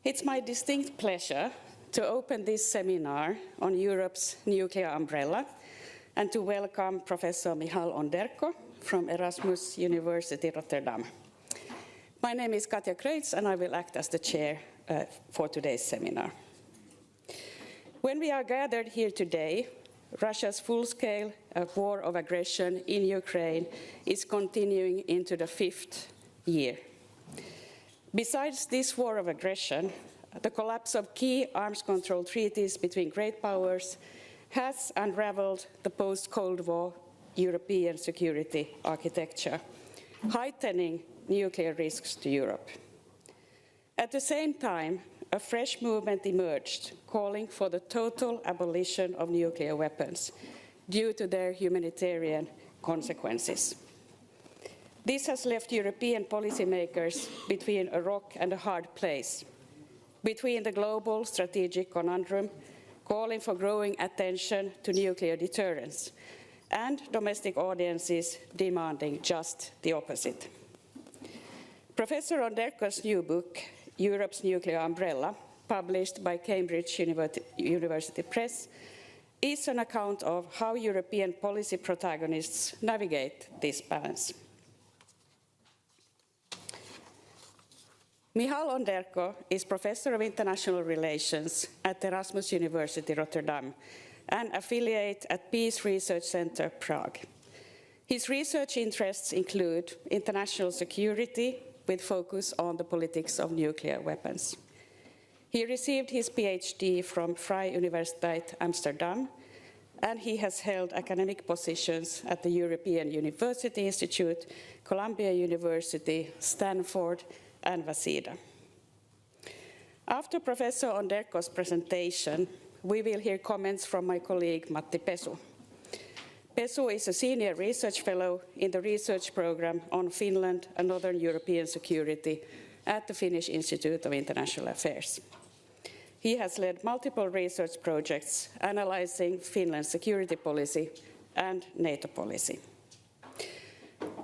It's my distinct pleasure to open this seminar on Europe's nuclear umbrella and to welcome Professor Michal Onderco from Erasmus University Rotterdam. My name is Katja Kreutz and I will act as the chair for today's seminar. When we are gathered here today, Russia's full-scale war of aggression in Ukraine is continuing into the 5th year. Besides this war of aggression, the collapse of key arms control treaties between great powers has unraveled the post-Cold War European security architecture, heightening nuclear risks to Europe. At the same time, a fresh movement emerged, calling for the total abolition of nuclear weapons due to their humanitarian consequences. This has left European policymakers between a rock and a hard place, between the global strategic conundrum, calling for growing attention to nuclear deterrence, and domestic audiences demanding just the opposite. Professor Onderco's new book, Europe's Nuclear Umbrella, published by Cambridge University Press, is an account of how European policy protagonists navigate this balance. Michal Onderco is Professor of International Relations at Erasmus University Rotterdam and affiliate at Peace Research Center Prague. His research interests include international security with focus on the politics of nuclear weapons. He received his PhD from Vrije Universiteit Amsterdam, and he has held academic positions at the European University Institute, Columbia University, Stanford, and Waseda. After Professor Onderco's presentation, we will hear comments from my colleague Matti Pesu. Pesu is a senior research fellow in the research program on Finland and Northern European security at the Finnish Institute of International Affairs. He has led multiple research projects analyzing Finland's security policy and NATO policy.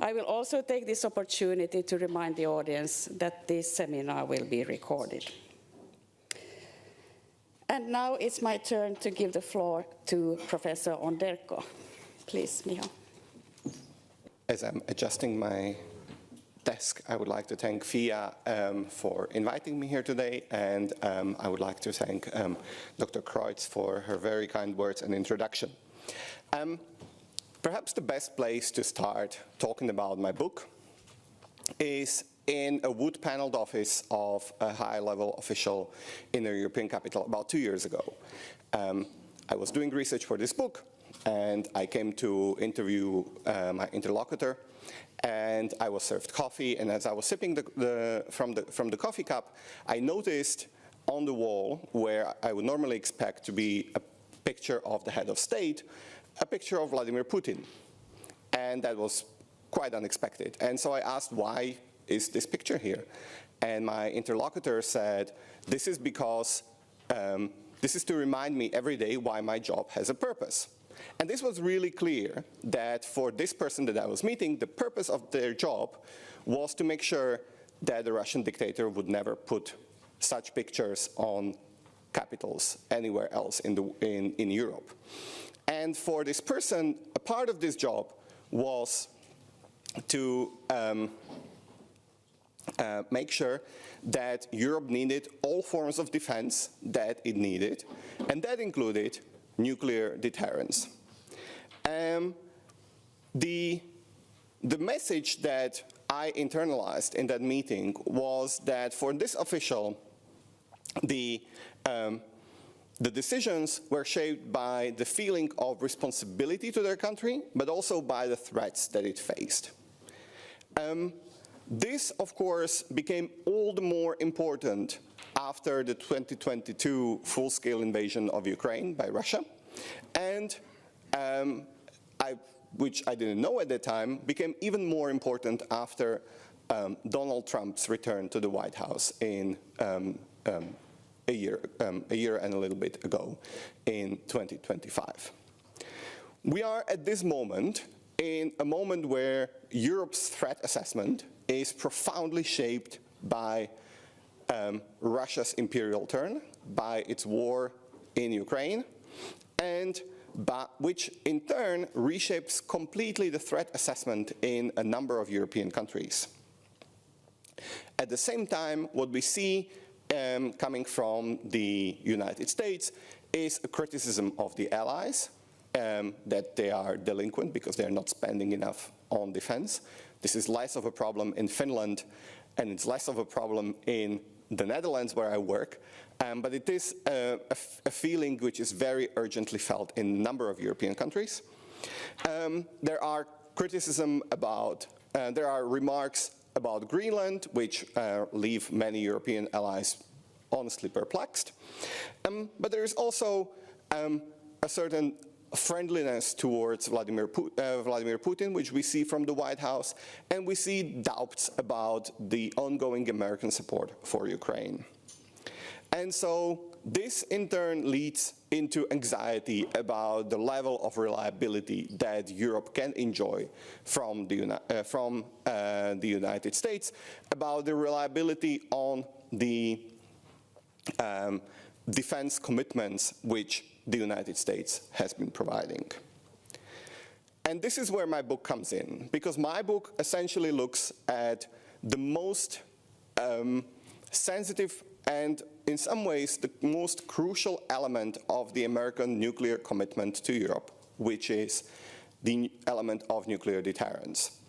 I will also take this opportunity to remind the audience that this seminar will be recorded. And now it's my turn to give the floor to Professor Onderco. Please, Michal. As I'm adjusting my desk, I would like to thank FIA for inviting me here today, and I would like to thank Dr. Kreutz for her very kind words and introduction. Perhaps the best place to start talking about my book is in a wood-paneled office of a high-level official in a European capital about 2 years ago. I was doing research for this book, and I came to interview my interlocutor, and I was served coffee, and as I was sipping from the coffee cup, I noticed on the wall, where I would normally expect to be a picture of the head of state, a picture of Vladimir Putin. And that was quite unexpected. And so I asked, why is this picture here? And my interlocutor said, this is because this is to remind me every day why my job has a purpose. And this was really clear that for this person that I was meeting, the purpose of their job was to make sure that the Russian dictator would never put such pictures on capitals anywhere else in Europe. And for this person, a part of this job was to make sure that Europe needed all forms of defense that it needed, and that included nuclear deterrence. The message that I internalized in that meeting was that for this official, the decisions were shaped by the feeling of responsibility to their country, but also by the threats that it faced. This, of course, became all the more important after the 2022 full-scale invasion of Ukraine by Russia, and which I didn't know at the time, became even more important after Donald Trump's return to the White House in a year and a little bit ago in 2025. We are at this moment in a moment where Europe's threat assessment is profoundly shaped by Russia's imperial turn by its war in Ukraine, and which in turn reshapes completely the threat assessment in a number of European countries. At the same time, what we see coming from the United States is a criticism of the allies, that they are delinquent because they're not spending enough on defense. This is less of a problem in Finland, and it's less of a problem in the Netherlands where I work, but it is a feeling which is very urgently felt in a number of European countries. There are there are remarks about Greenland, which leave many European allies honestly perplexed. But there is also a certain friendliness towards Vladimir Putin, which we see from the White House, and we see doubts about the ongoing American support for Ukraine. And so this in turn leads into anxiety about the level of reliability that Europe can enjoy from the United States, about the reliability on the defense commitments which the United States has been providing. And this is where my book comes in, because my book essentially looks at the most sensitive and in some ways the most crucial element of the American nuclear commitment to Europe, which is the element of nuclear deterrence.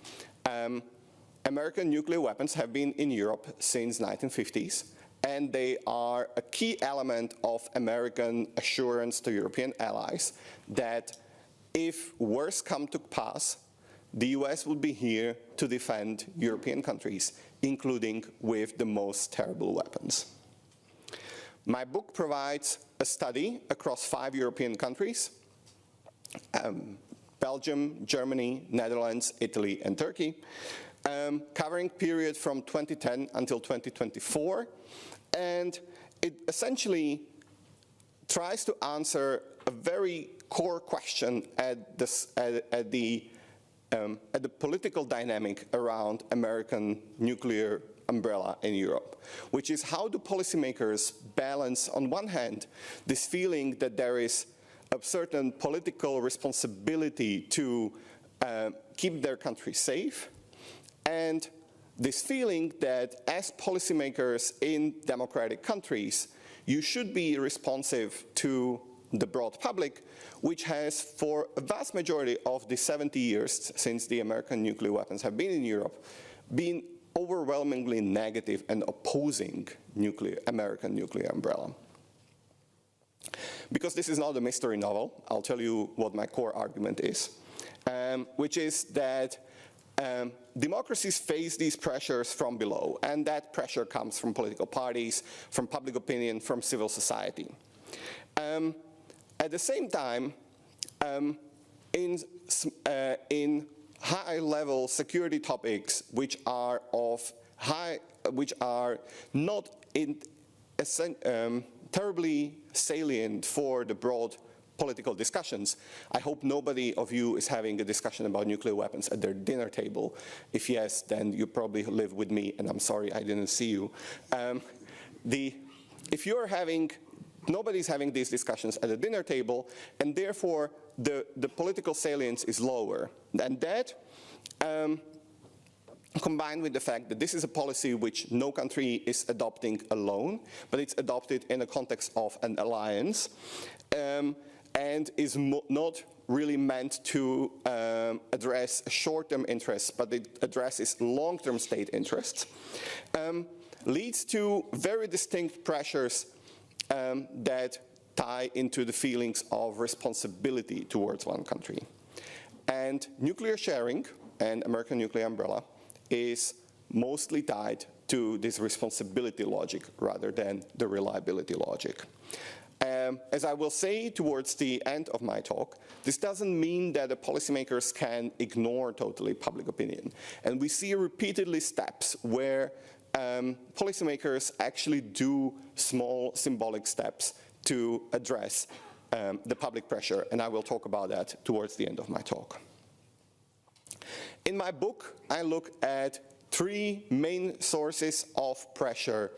American nuclear weapons have been in Europe since 1950s, and they are a key element of American assurance to European allies that if worse come to pass, the US will be here to defend European countries, including with the most terrible weapons. My book provides a study across 5 European countries, Belgium, Germany, Netherlands, Italy, and Turkey, covering period from 2010 until 2024, and it essentially tries to answer a very core question at the political dynamic around American nuclear umbrella in Europe, which is how do policymakers balance, on one hand, this feeling that there is a certain political responsibility to keep their country safe, and this feeling that as policymakers in democratic countries, you should be responsive to the broad public, which has, for a vast majority of the 70 years since the American nuclear weapons have been in Europe, been overwhelmingly negative and opposing American nuclear umbrella. Because this is not a mystery novel, I'll tell you what my core argument is, which is that democracies face these pressures from below, and that pressure comes from political parties, from public opinion, from civil society. At the same time, in high-level security topics, which are not terribly salient for the broad political discussions. I hope nobody of you is having a discussion about nuclear weapons at their dinner table. If yes, then you probably live with me, and I'm sorry I didn't see you. If you're nobody's having these discussions at the dinner table, and therefore the political salience is lower. And that, combined with the fact that this is a policy which no country is adopting alone, but it's adopted in the context of an alliance, and is not really meant to address short-term interests, but it addresses long-term state interests, leads to very distinct pressures that tie into the feelings of responsibility towards one country. And nuclear sharing and American nuclear umbrella is mostly tied to this responsibility logic rather than the reliability logic. As I will say towards the end of my talk, this doesn't mean that the policymakers can ignore totally public opinion. And we see repeatedly steps where policymakers actually do small symbolic steps to address the public pressure, and I will talk about that towards the end of my talk. In my book, I look at 3 main sources of pressure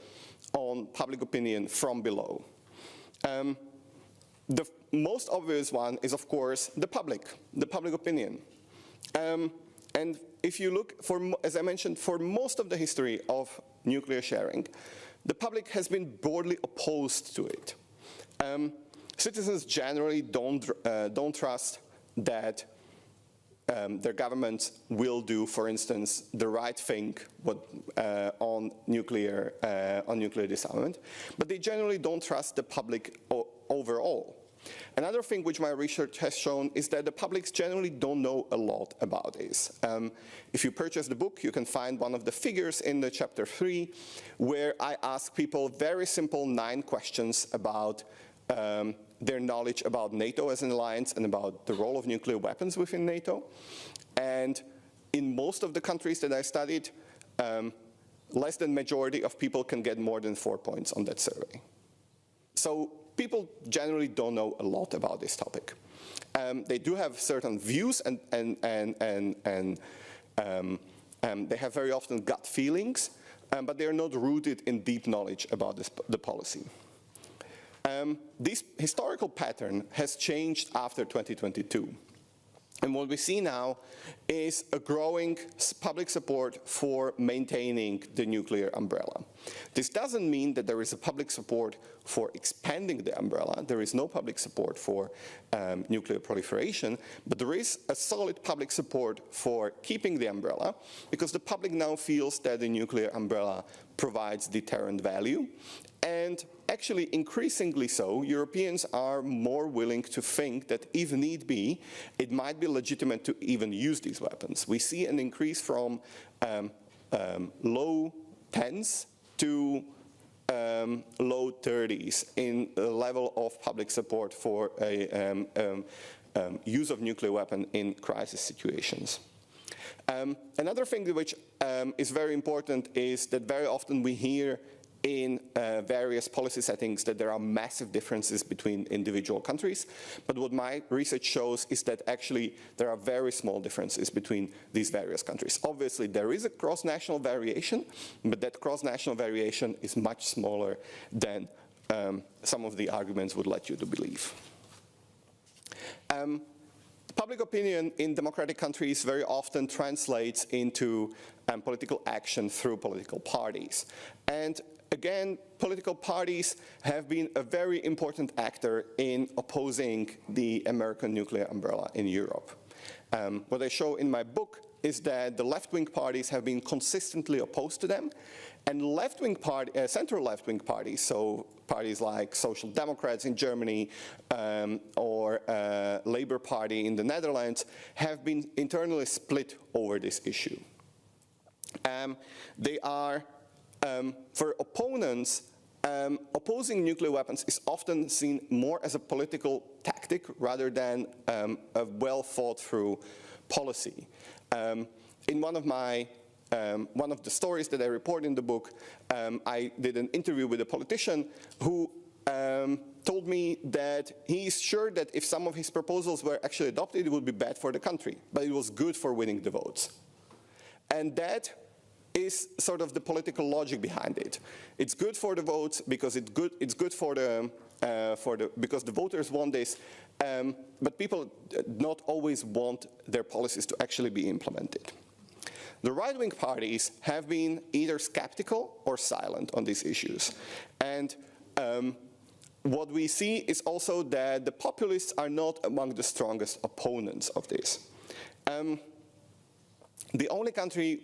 on public opinion from below. The most obvious one is, of course, the public opinion. And if you look, as I mentioned, for most of the history of nuclear sharing, the public has been broadly opposed to it. Citizens generally don't trust that their governments will do, for instance, the right thing on nuclear disarmament, but they generally don't trust the public overall. Another thing which my research has shown is that the publics generally don't know a lot about this. If you purchase the book, you can find one of the figures in the chapter 3, where I ask people very simple 9 questions about their knowledge about NATO as an alliance and about the role of nuclear weapons within NATO. And in most of the countries that I studied, less than majority of people can get more than 4 points on that survey. So people generally don't know a lot about this topic. They do have certain views and they have very often gut feelings, but they are not rooted in deep knowledge about the policy. This historical pattern has changed after 2022. And what we see now is a growing public support for maintaining the nuclear umbrella. This doesn't mean that there is a public support for expanding the umbrella. There is no public support for nuclear proliferation, but there is a solid public support for keeping the umbrella, because the public now feels that the nuclear umbrella provides deterrent value. And actually, increasingly so, Europeans are more willing to think that if need be, it might be legitimate to even use these weapons. We see an increase from low 10s to low 30s in the level of public support for a use of nuclear weapon in crisis situations. Another thing which is very important is that very often we hear in various policy settings that there are massive differences between individual countries, but what my research shows is that actually there are very small differences between these various countries. Obviously there is a cross-national variation, but that cross-national variation is much smaller than some of the arguments would let you to believe. Public opinion in democratic countries very often translates into political action through political parties. And again, political parties have been a very important actor in opposing the American nuclear umbrella in Europe. What I show in my book is that the left-wing parties have been consistently opposed to them, and central left-wing parties, so parties like Social Democrats in Germany or Labour Party in the Netherlands, have been internally split over this issue. They are, for opponents, opposing nuclear weapons is often seen more as a political tactic rather than a well thought through policy. In one of the stories that I report in the book, I did an interview with a politician who told me that he's sure that if some of his proposals were actually adopted, it would be bad for the country, but it was good for winning the votes. And that is sort of the political logic behind it. It's good for the votes because it's good for because the voters want this, but people not always want their policies to actually be implemented. The right-wing parties have been either skeptical or silent on these issues. And what we see is also that the populists are not among the strongest opponents of this. The only countries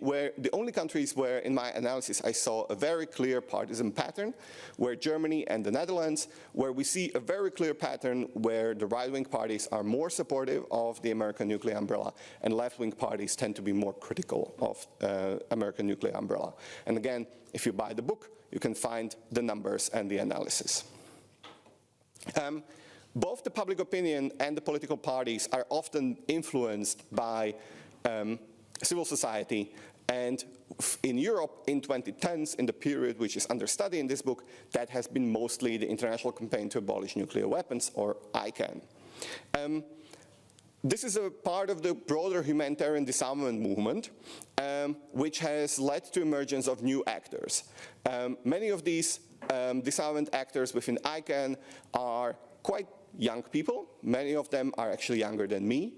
where, in my analysis, I saw a very clear partisan pattern were Germany and the Netherlands, where we see a very clear pattern where the right-wing parties are more supportive of the American nuclear umbrella, and left-wing parties tend to be more critical of American nuclear umbrella. And again, if you buy the book, you can find the numbers and the analysis. Both the public opinion and the political parties are often influenced by civil society, and in Europe in 2010s, in the period which is under study in this book, that has been mostly the International Campaign to Abolish Nuclear Weapons, or ICAN. This is a part of the broader humanitarian disarmament movement, which has led to emergence of new actors. Many of these disarmament actors within ICANN are quite young people. Many of them are actually younger than me,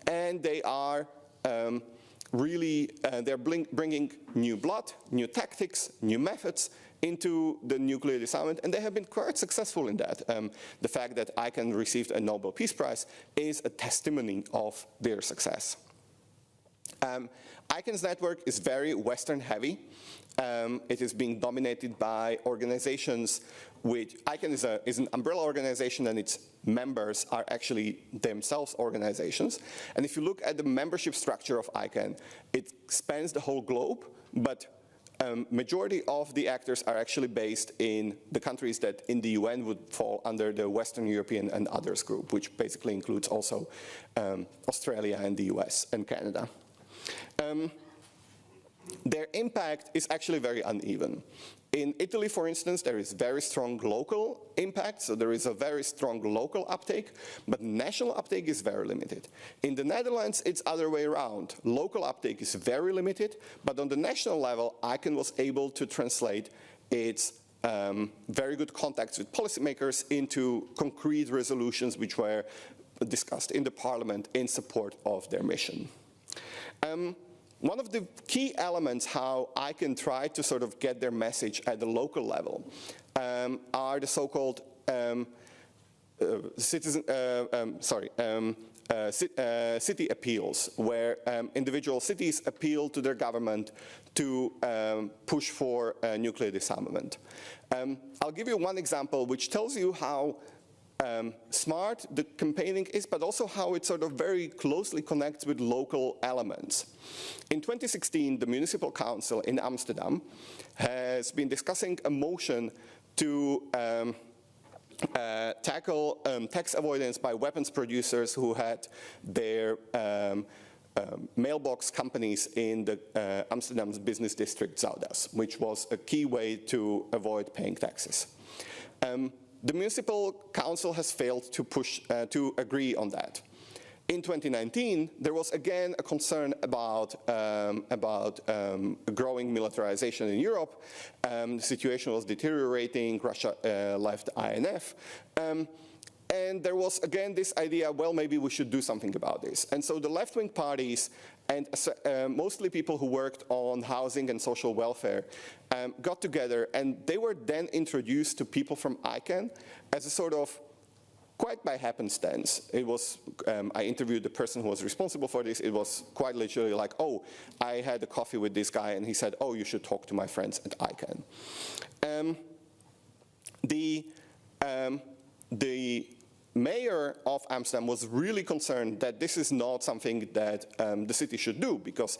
and they are they're bringing new blood, new tactics, new methods into the nuclear disarmament, and they have been quite successful in that. The fact that ICANN received a Nobel Peace Prize is a testimony of their success. ICANN's network is very Western heavy. It is being dominated by organizations which, ICANN is an umbrella organization, and its members are actually themselves organizations. And if you look at the membership structure of ICANN, it spans the whole globe, but majority of the actors are actually based in the countries that in the UN would fall under the Western European and others group, which basically includes also Australia and the US and Canada. Their impact is actually very uneven. In Italy, for instance, there is very strong local impact, so there is a very strong local uptake, but national uptake is very limited. In the Netherlands, it's other way around. Local uptake is very limited, but on the national level, ICANN was able to translate its very good contacts with policymakers into concrete resolutions which were discussed in the parliament in support of their mission. One of the key elements how ICANN tried to sort of get their message at the local level are the so-called city appeals, where individual cities appeal to their government to push for nuclear disarmament. I'll give you one example which tells you how smart the campaigning is, but also how it sort of very closely connects with local elements. In 2016, the Municipal Council in Amsterdam has been discussing a motion to tackle tax avoidance by weapons producers who had their mailbox companies in the Amsterdam's business district Zuidas, which was a key way to avoid paying taxes. The Municipal Council has failed to agree on that. In 2019, there was again a concern about growing militarization in Europe. The situation was deteriorating. Russia left INF. And there was again this idea, well, maybe we should do something about this. And so the left-wing parties and mostly people who worked on housing and social welfare got together, and they were then introduced to people from ICANN as a sort of, quite by happenstance. It was, I interviewed the person who was responsible for this. It was quite literally like, oh, I had a coffee with this guy, and he said, oh, you should talk to my friends at ICANN. The mayor of Amsterdam was really concerned that this is not something that the city should do, because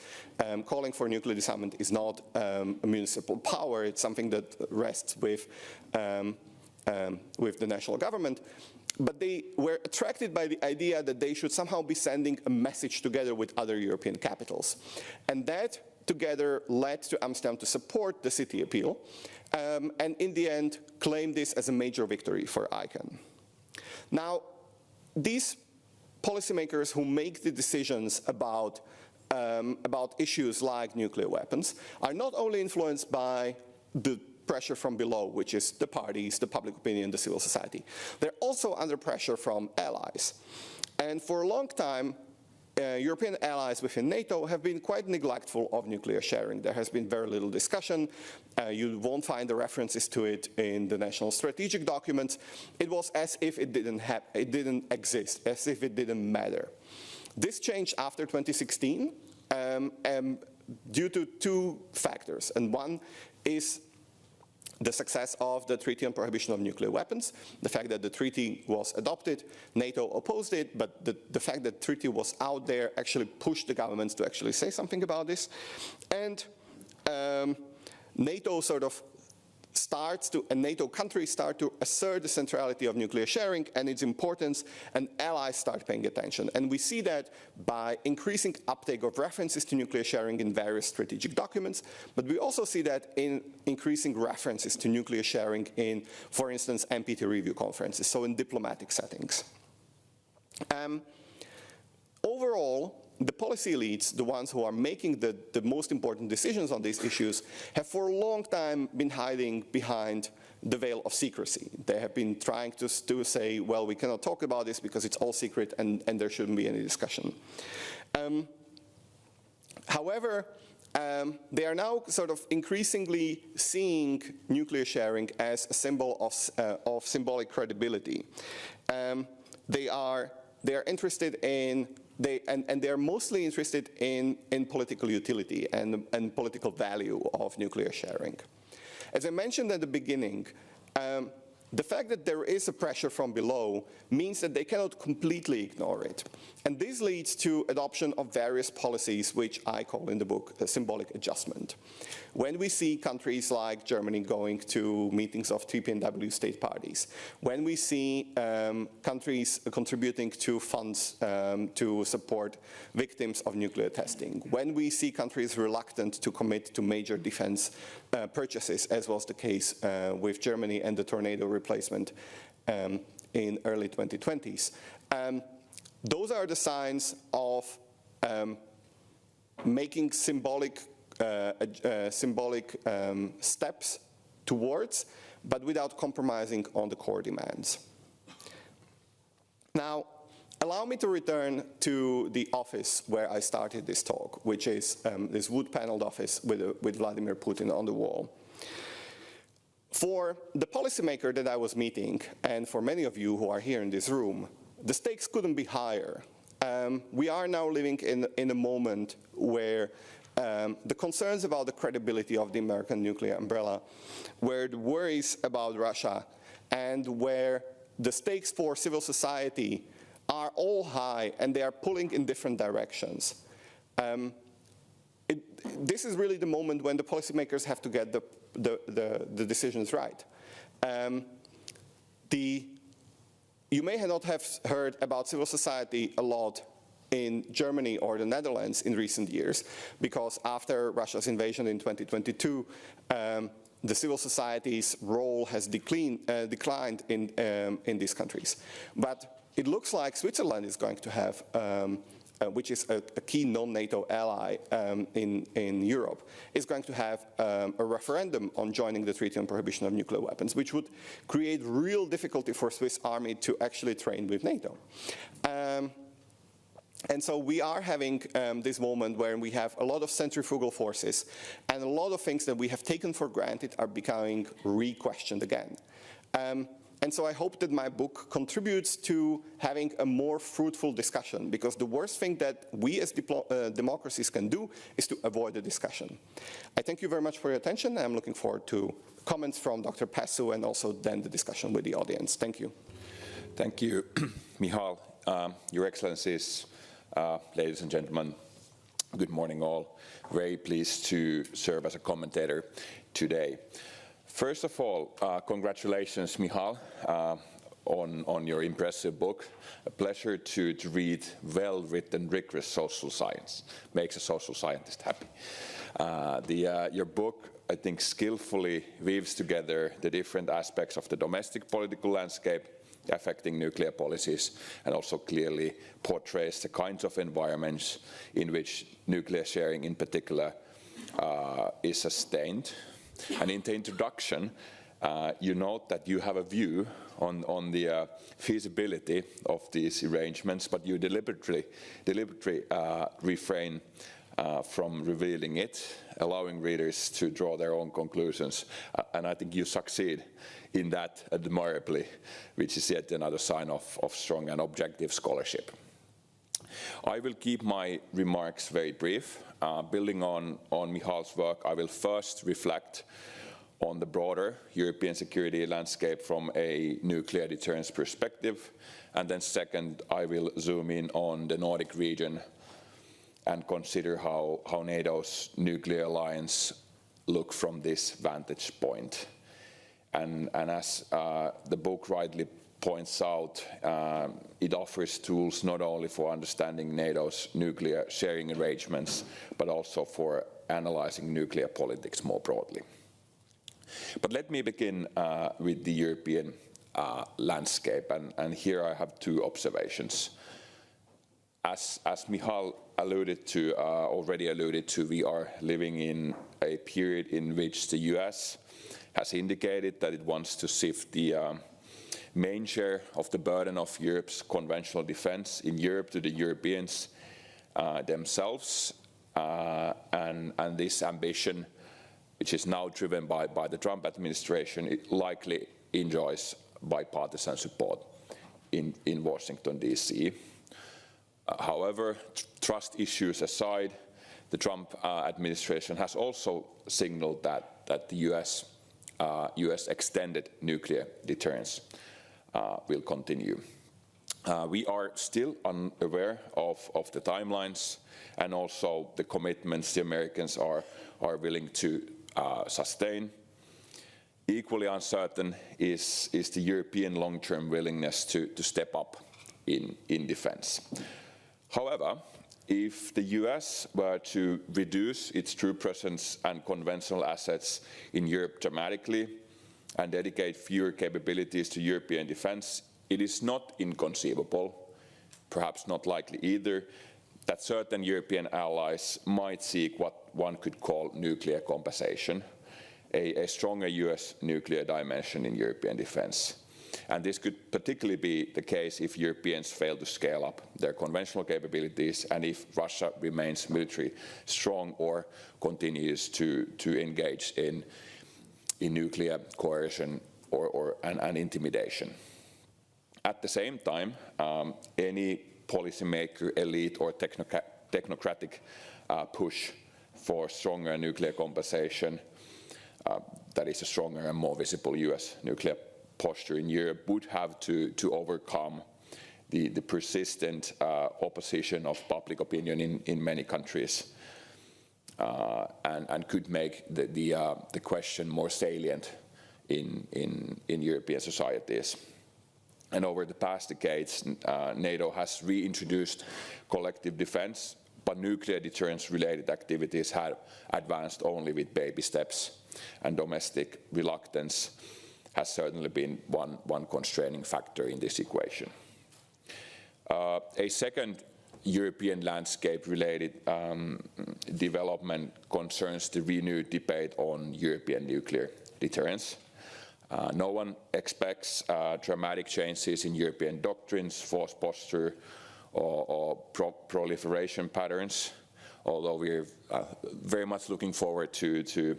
calling for nuclear disarmament is not a municipal power. It's something that rests with the national government. But they were attracted by the idea that they should somehow be sending a message together with other European capitals. And that together led to Amsterdam to support the city appeal, and in the end claim this as a major victory for ICANN. Now, these policymakers who make the decisions about issues like nuclear weapons are not only influenced by the pressure from below, which is the parties, the public opinion, the civil society. They're also under pressure from allies. And for a long time, European allies within NATO have been quite neglectful of nuclear sharing. There has been very little discussion. You won't find the references to it in the national strategic documents. It was as if it didn't exist, as if it didn't matter. This changed after 2016 due to two factors. And one is the success of the Treaty on Prohibition of Nuclear Weapons, the fact that the treaty was adopted, NATO opposed it, but the fact that the treaty was out there actually pushed the governments to actually say something about this. And NATO sort of and NATO countries start to assert the centrality of nuclear sharing and its importance, and allies start paying attention. And we see that by increasing uptake of references to nuclear sharing in various strategic documents, but we also see that in increasing references to nuclear sharing in, for instance, NPT review conferences, so in diplomatic settings. overall, the policy elites, the ones who are making the most important decisions on these issues, have for a long time been hiding behind the veil of secrecy. They have been trying to say, well, we cannot talk about this because it's all secret and there shouldn't be any discussion. However, they are now sort of increasingly seeing nuclear sharing as a symbol of symbolic credibility. They are interested in, and they are mostly interested in political utility and political value of nuclear sharing. As I mentioned at the beginning, the fact that there is a pressure from below means that they cannot completely ignore it. And this leads to adoption of various policies, which I call in the book a symbolic adjustment. When we see countries like Germany going to meetings of TPNW state parties, when we see countries contributing to funds to support victims of nuclear testing, when we see countries reluctant to commit to major defense purchases, as was the case with Germany and the tornado replacement in early 2020s. Those are the signs of making symbolic steps towards, but without compromising on the core demands. Now, allow me to return to the office where I started this talk, which is this wood-paneled office with Vladimir Putin on the wall. For the policymaker that I was meeting, and for many of you who are here in this room, the stakes couldn't be higher. We are now living in a moment where the concerns about the credibility of the American nuclear umbrella, where the worries about Russia, and where the stakes for civil society are all high and they are pulling in different directions. This is really the moment when the policymakers have to get the decisions right. You may not have heard about civil society a lot in Germany or the Netherlands in recent years, because after Russia's invasion in 2022, the civil society's role has declined in these countries. But it looks like Switzerland is going to have, which is a key non-NATO ally in Europe, is going to have a referendum on joining the Treaty on Prohibition of Nuclear Weapons, which would create real difficulty for Swiss army to actually train with NATO. And so we are having this moment where we have a lot of centrifugal forces, and a lot of things that we have taken for granted are becoming re-questioned again. And so I hope that my book contributes to having a more fruitful discussion, because the worst thing that we as democracies can do is to avoid the discussion. I thank you very much for your attention. I'm looking forward to comments from Dr. Passu and also then the discussion with the audience. Thank you. Thank you, Michal. Your Excellencies, ladies and gentlemen, good morning all. Very pleased to serve as a commentator today. First of all, congratulations, Michal, on your impressive book. A pleasure to read well-written, rigorous social science. Makes a social scientist happy. Your book, I think, skillfully weaves together the different aspects of the domestic political landscape affecting nuclear policies, and also clearly portrays the kinds of environments in which nuclear sharing in particular is sustained. And in the introduction, you note that you have a view on the feasibility of these arrangements, but you deliberately refrain from revealing it, allowing readers to draw their own conclusions. And I think you succeed in that admirably, which is yet another sign of strong and objective scholarship. I will keep my remarks very brief. Building on Michal's work, I will first reflect on the broader European security landscape from a nuclear deterrence perspective. And then second, I will zoom in on the Nordic region and consider how NATO's nuclear alliance look from this vantage point. And as the book rightly points out, it offers tools not only for understanding NATO's nuclear sharing arrangements, but also for analyzing nuclear politics more broadly. But let me begin with the European landscape, and here I have two observations. As Michal already alluded to, we are living in a period in which the US has indicated that it wants to shift the main share of the burden of Europe's conventional defense in Europe to the Europeans themselves. And this ambition, which is now driven by the Trump administration, it likely enjoys bipartisan support in Washington, D.C. However, trust issues aside, the Trump administration has also signaled that the US extended nuclear deterrence will continue. We are still unaware of the timelines and also the commitments the Americans are willing to sustain. Equally uncertain is the European long-term willingness to step up in defense. However, if the US were to reduce its troop presence and conventional assets in Europe dramatically and dedicate fewer capabilities to European defense, it is not inconceivable, perhaps not likely either, that certain European allies might seek what one could call nuclear compensation, a stronger US nuclear dimension in European defense. And this could particularly be the case if Europeans fail to scale up their conventional capabilities and if Russia remains militarily strong or continues to engage in nuclear coercion and intimidation. At the same time, any policymaker, elite or technocratic push for stronger nuclear compensation, that is a stronger and more visible US nuclear posture in Europe, would have to overcome the persistent opposition of public opinion in many countries, and could make the question more salient in European societies. And over the past decades, NATO has reintroduced collective defense, but nuclear deterrence-related activities have advanced only with baby steps, and domestic reluctance has certainly been one constraining factor in this equation. A second European landscape-related development concerns the renewed debate on European nuclear deterrence. No one expects dramatic changes in European doctrines, force posture, or proliferation patterns, although we're very much looking forward to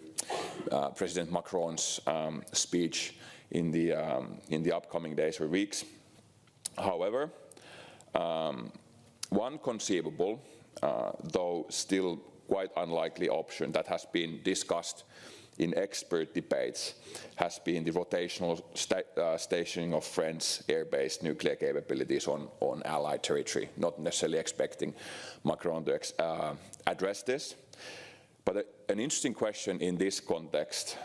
President Macron's speech in the upcoming days or weeks. However, one conceivable, though still quite unlikely option that has been discussed in expert debates has been the rotational stationing of French air-based nuclear capabilities on Allied territory, not necessarily expecting Macron to address this. But an interesting question in this context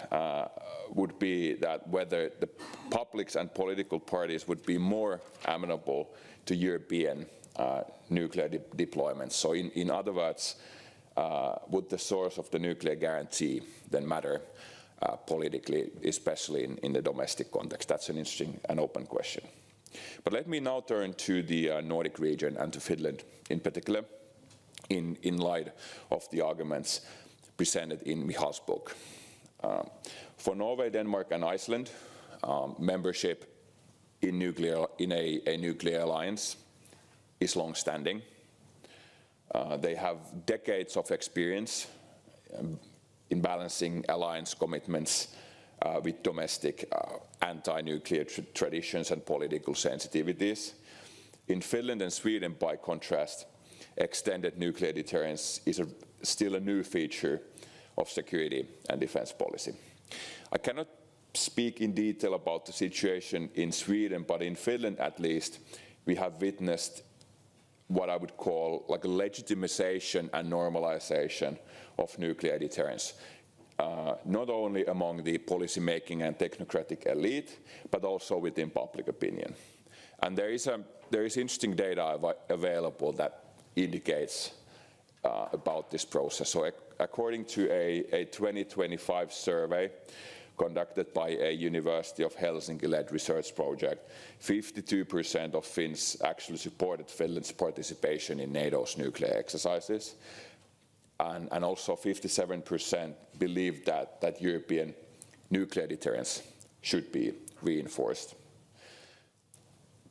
would be that whether the publics and political parties would be more amenable to European nuclear deployments. So in other words, would the source of the nuclear guarantee then matter politically, especially in the domestic context? That's an interesting and open question. But let me now turn to the Nordic region and to Finland in particular, in light of the arguments presented in Michal's book. For Norway, Denmark and Iceland, membership in a nuclear alliance is long-standing. They have decades of experience in balancing alliance commitments with domestic anti-nuclear traditions and political sensitivities. In Finland and Sweden, by contrast, extended nuclear deterrence is still a new feature of security and defense policy. I cannot speak in detail about the situation in Sweden, but in Finland at least, we have witnessed what I would call like a legitimization and normalization of nuclear deterrence, not only among the policymaking and technocratic elite, but also within public opinion. And there is interesting data available that indicates about this process. So according to a 2025 survey conducted by a University of Helsinki-led research project, 52% of Finns actually supported Finland's participation in NATO's nuclear exercises, and also 57% believed that European nuclear deterrence should be reinforced.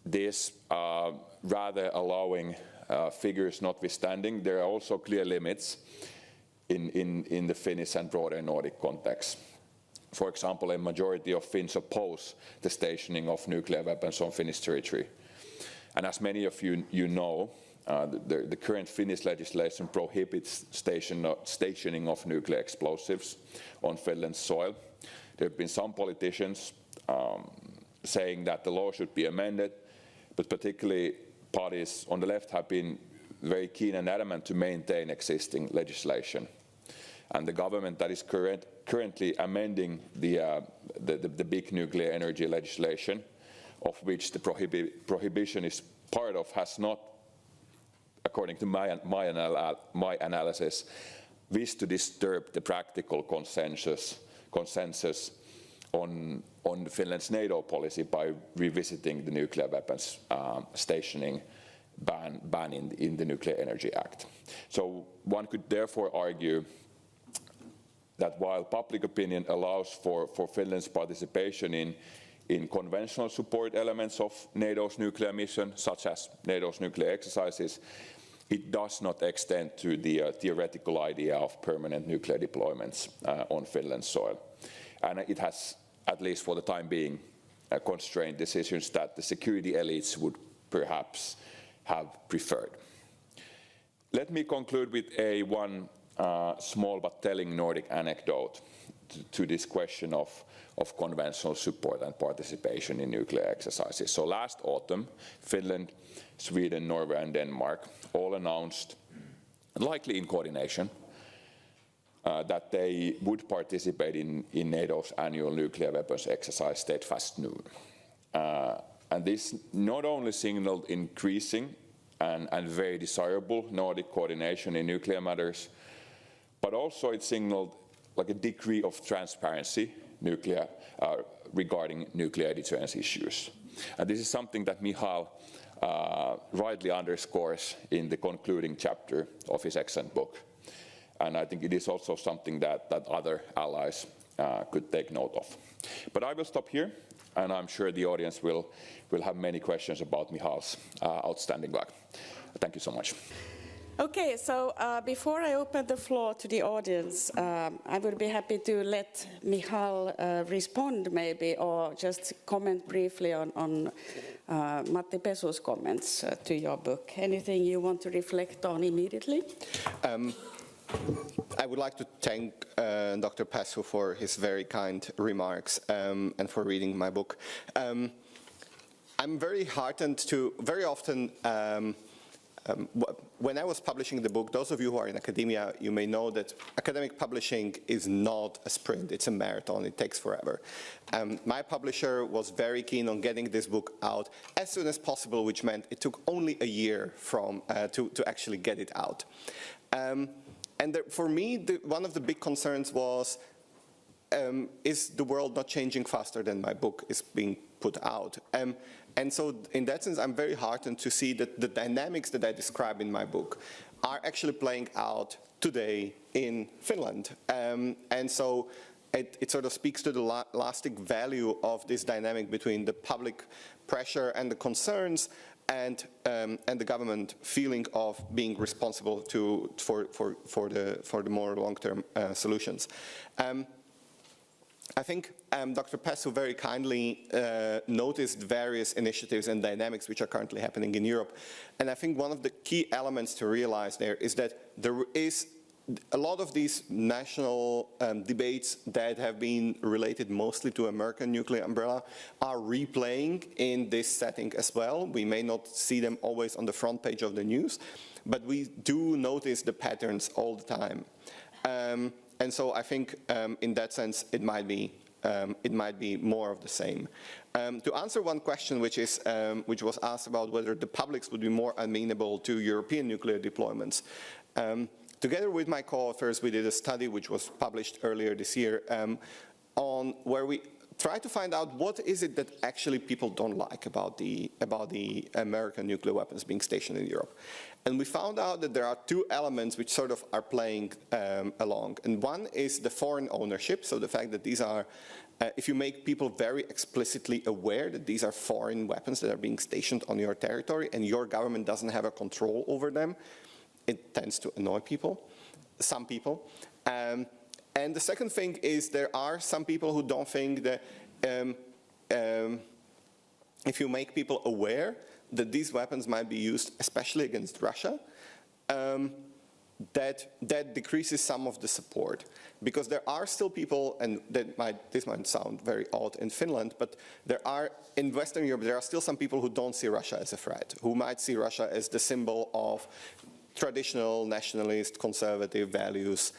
This rather allowing figures notwithstanding, there are also clear limits in the Finnish and broader Nordic context. For example, a majority of Finns oppose the stationing of nuclear weapons on Finnish territory. And as many of you know, the current Finnish legislation prohibits stationing of nuclear explosives on Finland's soil. There have been some politicians saying that the law should be amended, but particularly parties on the left have been very keen and adamant to maintain existing legislation. And the government that is currently amending the big nuclear energy legislation, of which the prohibition is part of, has not, according to my analysis, wished to disturb the practical consensus on Finland's NATO policy by revisiting the nuclear weapons stationing ban in the Nuclear Energy Act. So one could therefore argue that while public opinion allows for Finland's participation in conventional support elements of NATO's nuclear mission, such as NATO's nuclear exercises, it does not extend to the theoretical idea of permanent nuclear deployments on Finland's soil. And it has, at least for the time being, constrained decisions that the security elites would perhaps have preferred. Let me conclude with one small but telling Nordic anecdote to this question of conventional support and participation in nuclear exercises. So last autumn, Finland, Sweden, Norway and Denmark all announced, likely in coordination, that they would participate in NATO's annual nuclear weapons exercise, Steadfast Noon. And this not only signaled increasing and very desirable Nordic coordination in nuclear matters, but also it signaled like a degree of transparency regarding nuclear deterrence issues. And this is something that Michal rightly underscores in the concluding chapter of his excellent book. And I think it is also something that other allies could take note of. But I will stop here, and I'm sure the audience will have many questions about Michal's outstanding work. Thank you so much. Okay, so before I open the floor to the audience, I would be happy to let Michal respond maybe, or just comment briefly on Matti Pesu's comments to your book. Anything you want to reflect on immediately? I would like to thank Dr. Pesu for his very kind remarks and for reading my book. I'm very heartened to, very often, when I was publishing the book, those of you who are in academia, you may know that academic publishing is not a sprint, it's a marathon, it takes forever. My publisher was very keen on getting this book out as soon as possible, which meant it took only a year to actually get it out. And for me, one of the big concerns was, is the world not changing faster than my book is being put out? And so in that sense, I'm very heartened to see that the dynamics that I describe in my book are actually playing out today in Finland. And so it sort of speaks to the lasting value of this dynamic between the public pressure and the concerns and the government feeling of being responsible for the more long-term solutions. I think Dr. Pesu very kindly noticed various initiatives and dynamics which are currently happening in Europe. And I think one of the key elements to realize there is that there is a lot of these national debates that have been related mostly to American nuclear umbrella are replaying in this setting as well. We may not see them always on the front page of the news, but we do notice the patterns all the time. And so I think in that sense it might be more of the same. To answer one question which was asked about whether the publics would be more amenable to European nuclear deployments. Together with my co-authors, we did a study which was published earlier this year, on where we try to find out what is it that actually people don't like about the American nuclear weapons being stationed in Europe. And we found out that there are two elements which sort of are playing along. And one is the foreign ownership, so the fact that these are, if you make people very explicitly aware that these are foreign weapons that are being stationed on your territory and your government doesn't have a control over them, it tends to annoy people, some people. And the second thing is there are some people who don't think that if you make people aware that these weapons might be used, especially against Russia, that decreases some of the support. Because there are still people, and this might sound very odd in Finland, but there are, in Western Europe, there are still some people who don't see Russia as a threat, who might see Russia as the symbol of traditional nationalist, conservative values.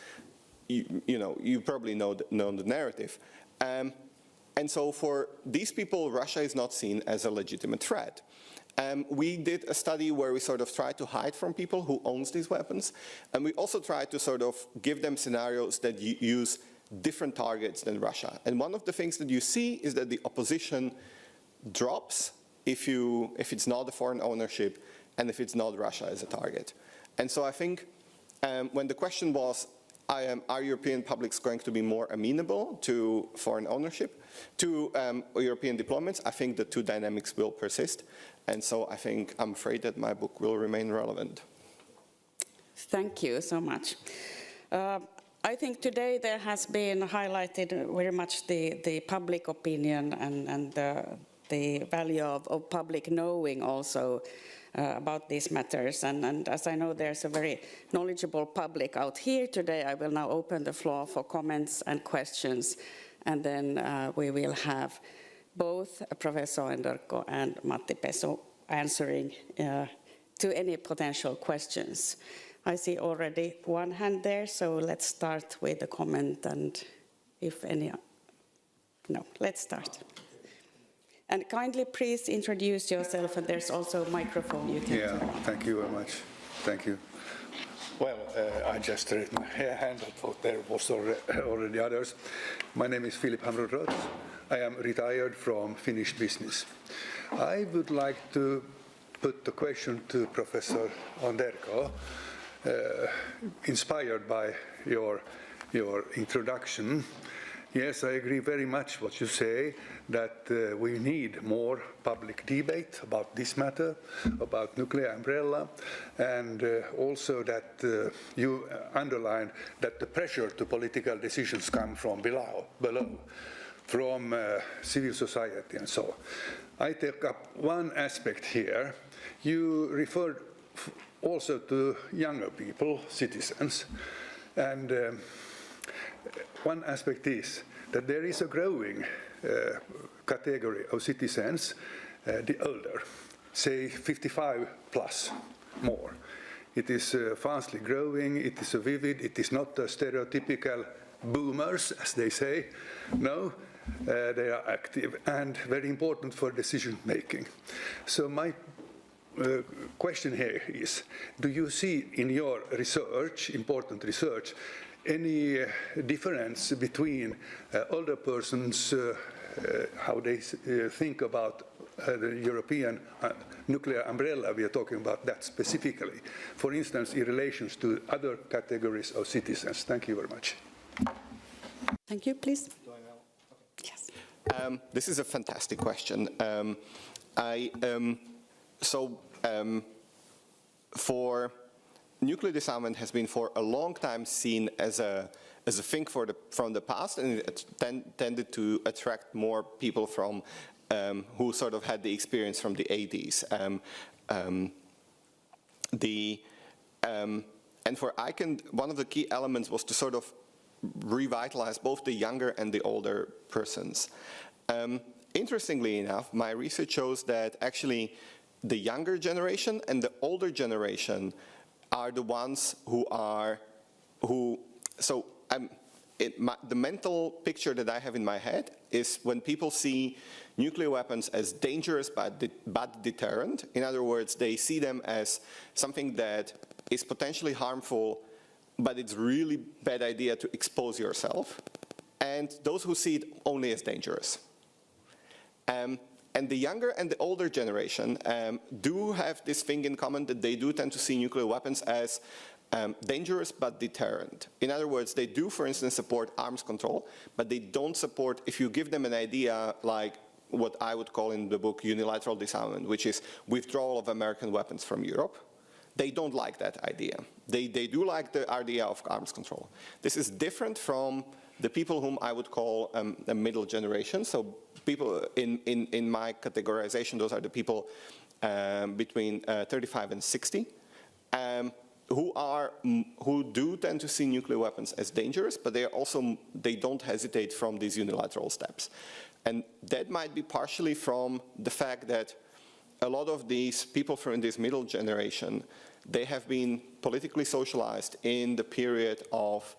You probably know the narrative. And so for these people, Russia is not seen as a legitimate threat. We did a study where we sort of tried to hide from people who owns these weapons, and we also tried to sort of give them scenarios that use different targets than Russia. And one of the things that you see is that the opposition drops if it's not the foreign ownership and if it's not Russia as a target. And so I think when the question was, are European publics going to be more amenable to foreign ownership, to European deployments? I think the two dynamics will persist. And so I'm afraid that my book will remain relevant. Thank you so much. I think today there has been highlighted very much the public opinion and the value of public knowing also about these matters. And as I know there's a very knowledgeable public out here today, I will now open the floor for comments and questions. And then we will have both Professor Onderco and Matti Pesu answering to any potential questions. I see already one hand there, so let's start with a comment, and if any, no, let's start. And kindly please introduce yourself, and there's also a microphone you can turn on. Thank you very much. Thank you. Well, I just raised my hand, I thought there was already others. My name is Philip Hamrud-Roth. I am retired from Finnish business. I would like to put the question to Professor Onderco, inspired by your introduction. Yes, I agree very much what you say, that we need more public debate about this matter, about nuclear umbrella, and also that you underline that the pressure to political decisions come from below, from civil society and so on. I take up one aspect here. You referred also to younger people, citizens, and one aspect is that there is a growing category of citizens, the older, say 55 plus, more. It is fastly growing, it is vivid, it is not the stereotypical boomers, as they say. No, they are active and very important for decision making. So my question here is, do you see in your research, important research, any difference between older persons, how they think about the European nuclear umbrella? We are talking about that specifically. For instance, in relation to other categories of citizens. Thank you very much. Thank you, please. Yes. This is a fantastic question. For nuclear disarmament has been for a long time seen as a thing from the past, and it tended to attract more people from who sort of had the experience from the 80s. And for ICANN, one of the key elements was to sort of revitalize both the younger and the older persons. Interestingly enough, my research shows that actually the younger generation and the older generation are the ones the mental picture that I have in my head is when people see nuclear weapons as dangerous but deterrent. In other words, they see them as something that is potentially harmful, but it's really bad idea to expose yourself. and those who see it only as dangerous. And the younger and the older generation do have this thing in common, that they do tend to see nuclear weapons as dangerous but deterrent. In other words, they do, for instance, support arms control, but they don't support, if you give them an idea like what I would call in the book unilateral disarmament, which is withdrawal of American weapons from Europe, they don't like that idea. They do like the idea of arms control. This is different from the people whom I would call a middle generation. So people in my categorization, those are the people between 35 and 60, who do tend to see nuclear weapons as dangerous, but they don't hesitate from these unilateral steps. And that might be partially from the fact that a lot of these people from this middle generation, they have been politically socialized in the period of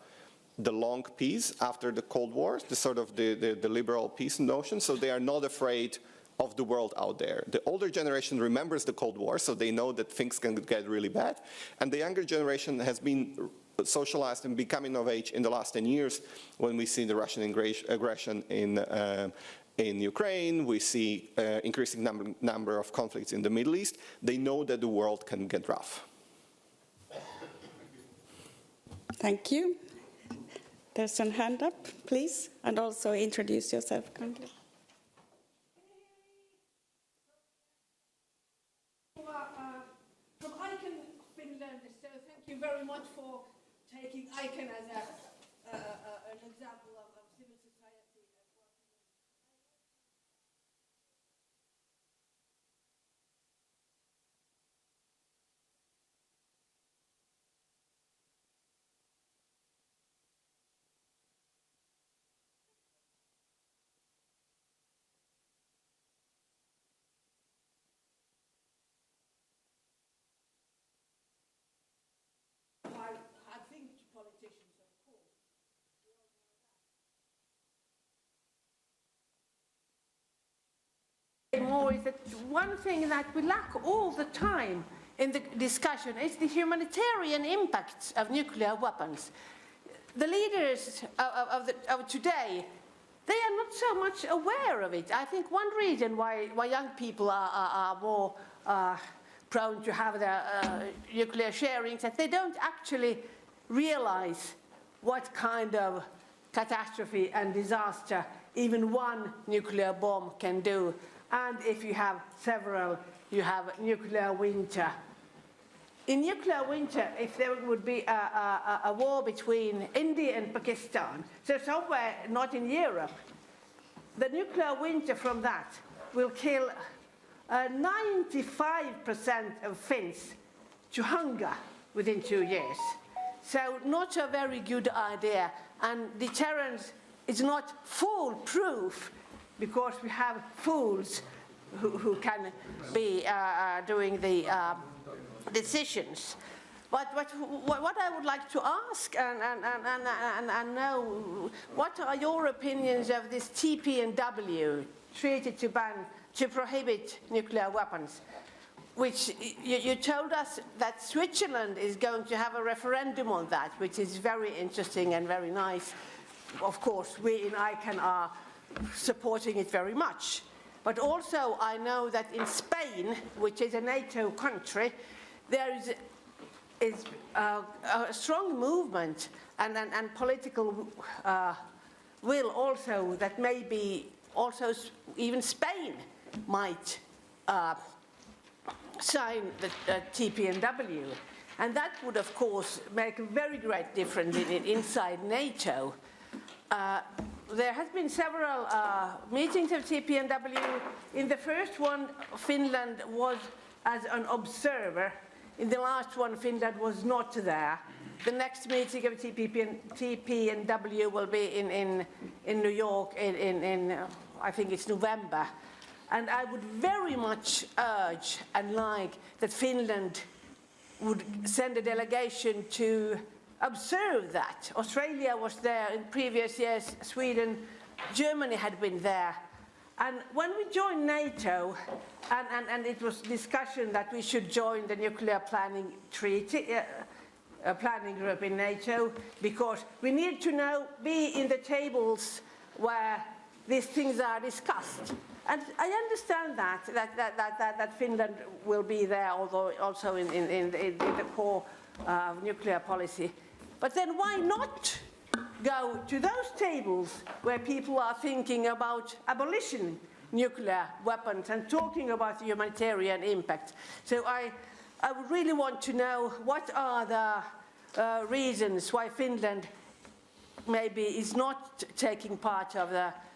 the long peace after the Cold War, the sort of the liberal peace notion, so they are not afraid of the world out there. The older generation remembers the Cold War, so they know that things can get really bad, and the younger generation has been socialized and becoming of age in the last 10 years when we see the Russian aggression in Ukraine, we see increasing number of conflicts in the Middle East. They know that the world can get rough. Thank you. There's a hand up, please, and also introduce yourself kindly. From ICAN Finland, so thank you very much for taking ICAN as an example of civil society. I think politicians, of course. More is that one thing that we lack all the time in the discussion is the humanitarian impacts of nuclear weapons. The leaders of today, they are not so much aware of it. I think one reason why young people are more prone to have their nuclear sharings, that they don't actually realize what kind of catastrophe and disaster even one nuclear bomb can do. And if you have several, you have nuclear winter. In nuclear winter, if there would be a war between India and Pakistan, so somewhere not in Europe, the nuclear winter from that will kill 95% of Finns to hunger within 2 years. So not a very good idea. And deterrence is not foolproof, because we have fools who can be doing the decisions. But what I would like to ask and know, what are your opinions of this TPNW, Treaty to Prohibit Nuclear Weapons, which you told us that Switzerland is going to have a referendum on that, which is very interesting and very nice. Of course, we in ICAN are supporting it very much. But also I know that in Spain, which is a NATO country, there is a strong movement and political will also that maybe also even Spain might sign the TPNW. And that would, of course, make a very great difference inside NATO. There has been several meetings of TPNW. In the first one, Finland was as an observer. In the last one, Finland was not there. The next meeting of TPNW will be in New York in I think it's November. And I would very much urge and like that Finland would send a delegation to observe that. Australia was there in previous years, Sweden, Germany had been there. And when we joined NATO, and it was discussion that we should join the nuclear planning treaty, planning group in NATO, because we need to now be in the tables where these things are discussed. And I understand that Finland will be there, although also in the core nuclear policy. But then why not go to those tables where people are thinking about abolition nuclear weapons and talking about the humanitarian impact? So I would really want to know what are the reasons why Finland maybe is not taking part of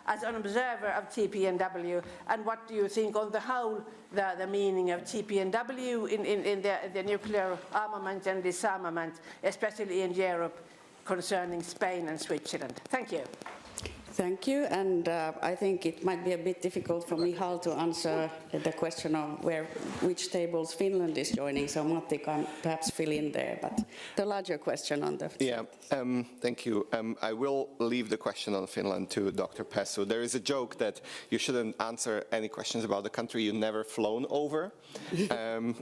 as an observer of TPNW, and what do you think on the whole the meaning of TPNW in the nuclear armament and disarmament, especially in Europe, concerning Spain and Switzerland? Thank you. Thank you, and I think it might be a bit difficult for Michal to answer the question of which tables Finland is joining, so Matti can perhaps fill in there, but the larger question on the... Yeah, thank you. I will leave the question on Finland to Dr. Pessu. There is a joke that you shouldn't answer any questions about the country you've never flown over.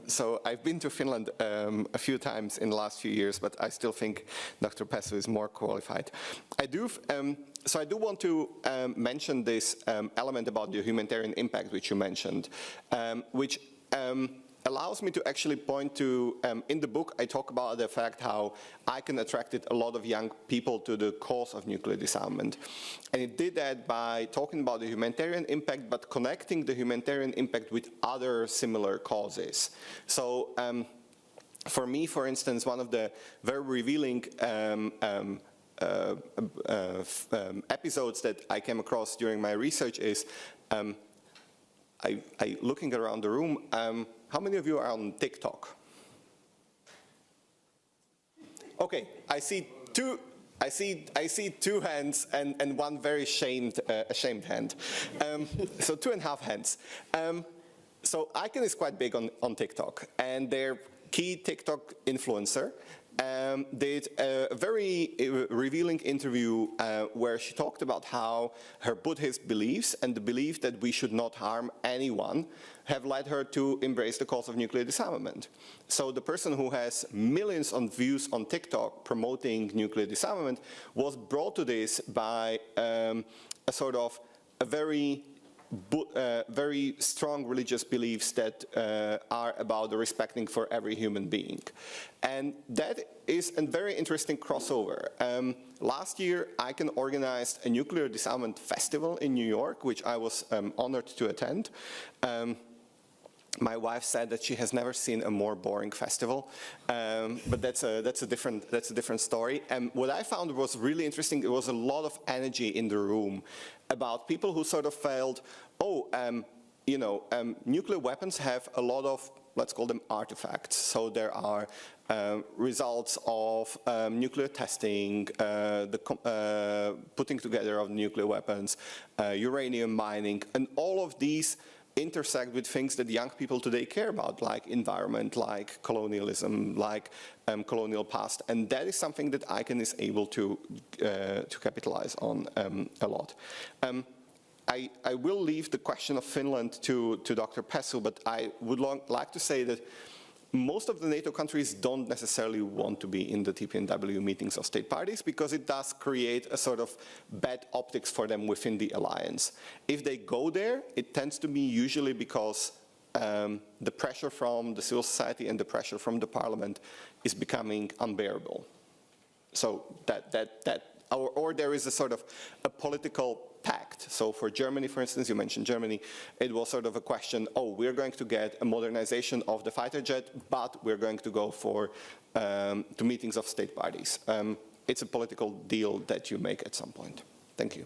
So I've been to Finland a few times in the last few years, but I still think Dr. Pessu is more qualified. So I do want to mention this element about the humanitarian impact which you mentioned, which allows me to actually point to, in the book I talk about the fact how ICANN attracted a lot of young people to the cause of nuclear disarmament. And it did that by talking about the humanitarian impact, but connecting the humanitarian impact with other similar causes. So for me, for instance, one of the very revealing episodes that I came across during my research is, looking around the room, how many of you are on TikTok? Okay, I see two hands and one very ashamed hand. So 2.5 hands. So ICANN is quite big on TikTok, and their key TikTok influencer did a very revealing interview where she talked about how her Buddhist beliefs and the belief that we should not harm anyone have led her to embrace the cause of nuclear disarmament. So the person who has millions of views on TikTok promoting nuclear disarmament was brought to this by a sort of a very strong religious beliefs that are about the respecting for every human being. And that is a very interesting crossover. Last year, ICANN organized a nuclear disarmament festival in New York, which I was honored to attend. My wife said that she has never seen a more boring festival, but that's a different story. And what I found was really interesting. There was a lot of energy in the room about people who sort of felt, nuclear weapons have a lot of, let's call them artifacts. So there are results of nuclear testing, the putting together of nuclear weapons, uranium mining, and all of these intersect with things that young people today care about, like environment, like colonialism, like colonial past, and that is something that ICANN is able to capitalize on a lot. I will leave the question of Finland to Dr. Pessu, but I would like to say that most of the NATO countries don't necessarily want to be in the TPNW meetings of state parties because it does create a sort of bad optics for them within the alliance. If they go there, it tends to be usually because the pressure from the civil society and the pressure from the parliament is becoming unbearable. So or there is a sort of a political pact. So for Germany, for instance, you mentioned Germany, it was sort of a question, we're going to get a modernization of the fighter jet, but we're going to go for to meetings of state parties. It's a political deal that you make at some point. Thank you.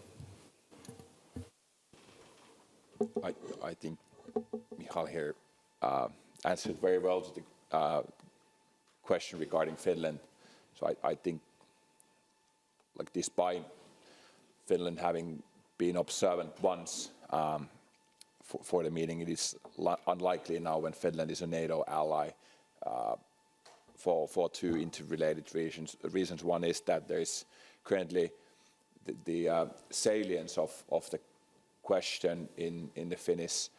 I think Michal here answered very well to the question regarding Finland. So I think, like, despite Finland having been observant once for the meeting, it is unlikely now when Finland is a NATO ally for two interrelated reasons. One is that there is currently the salience of the question in the Finnish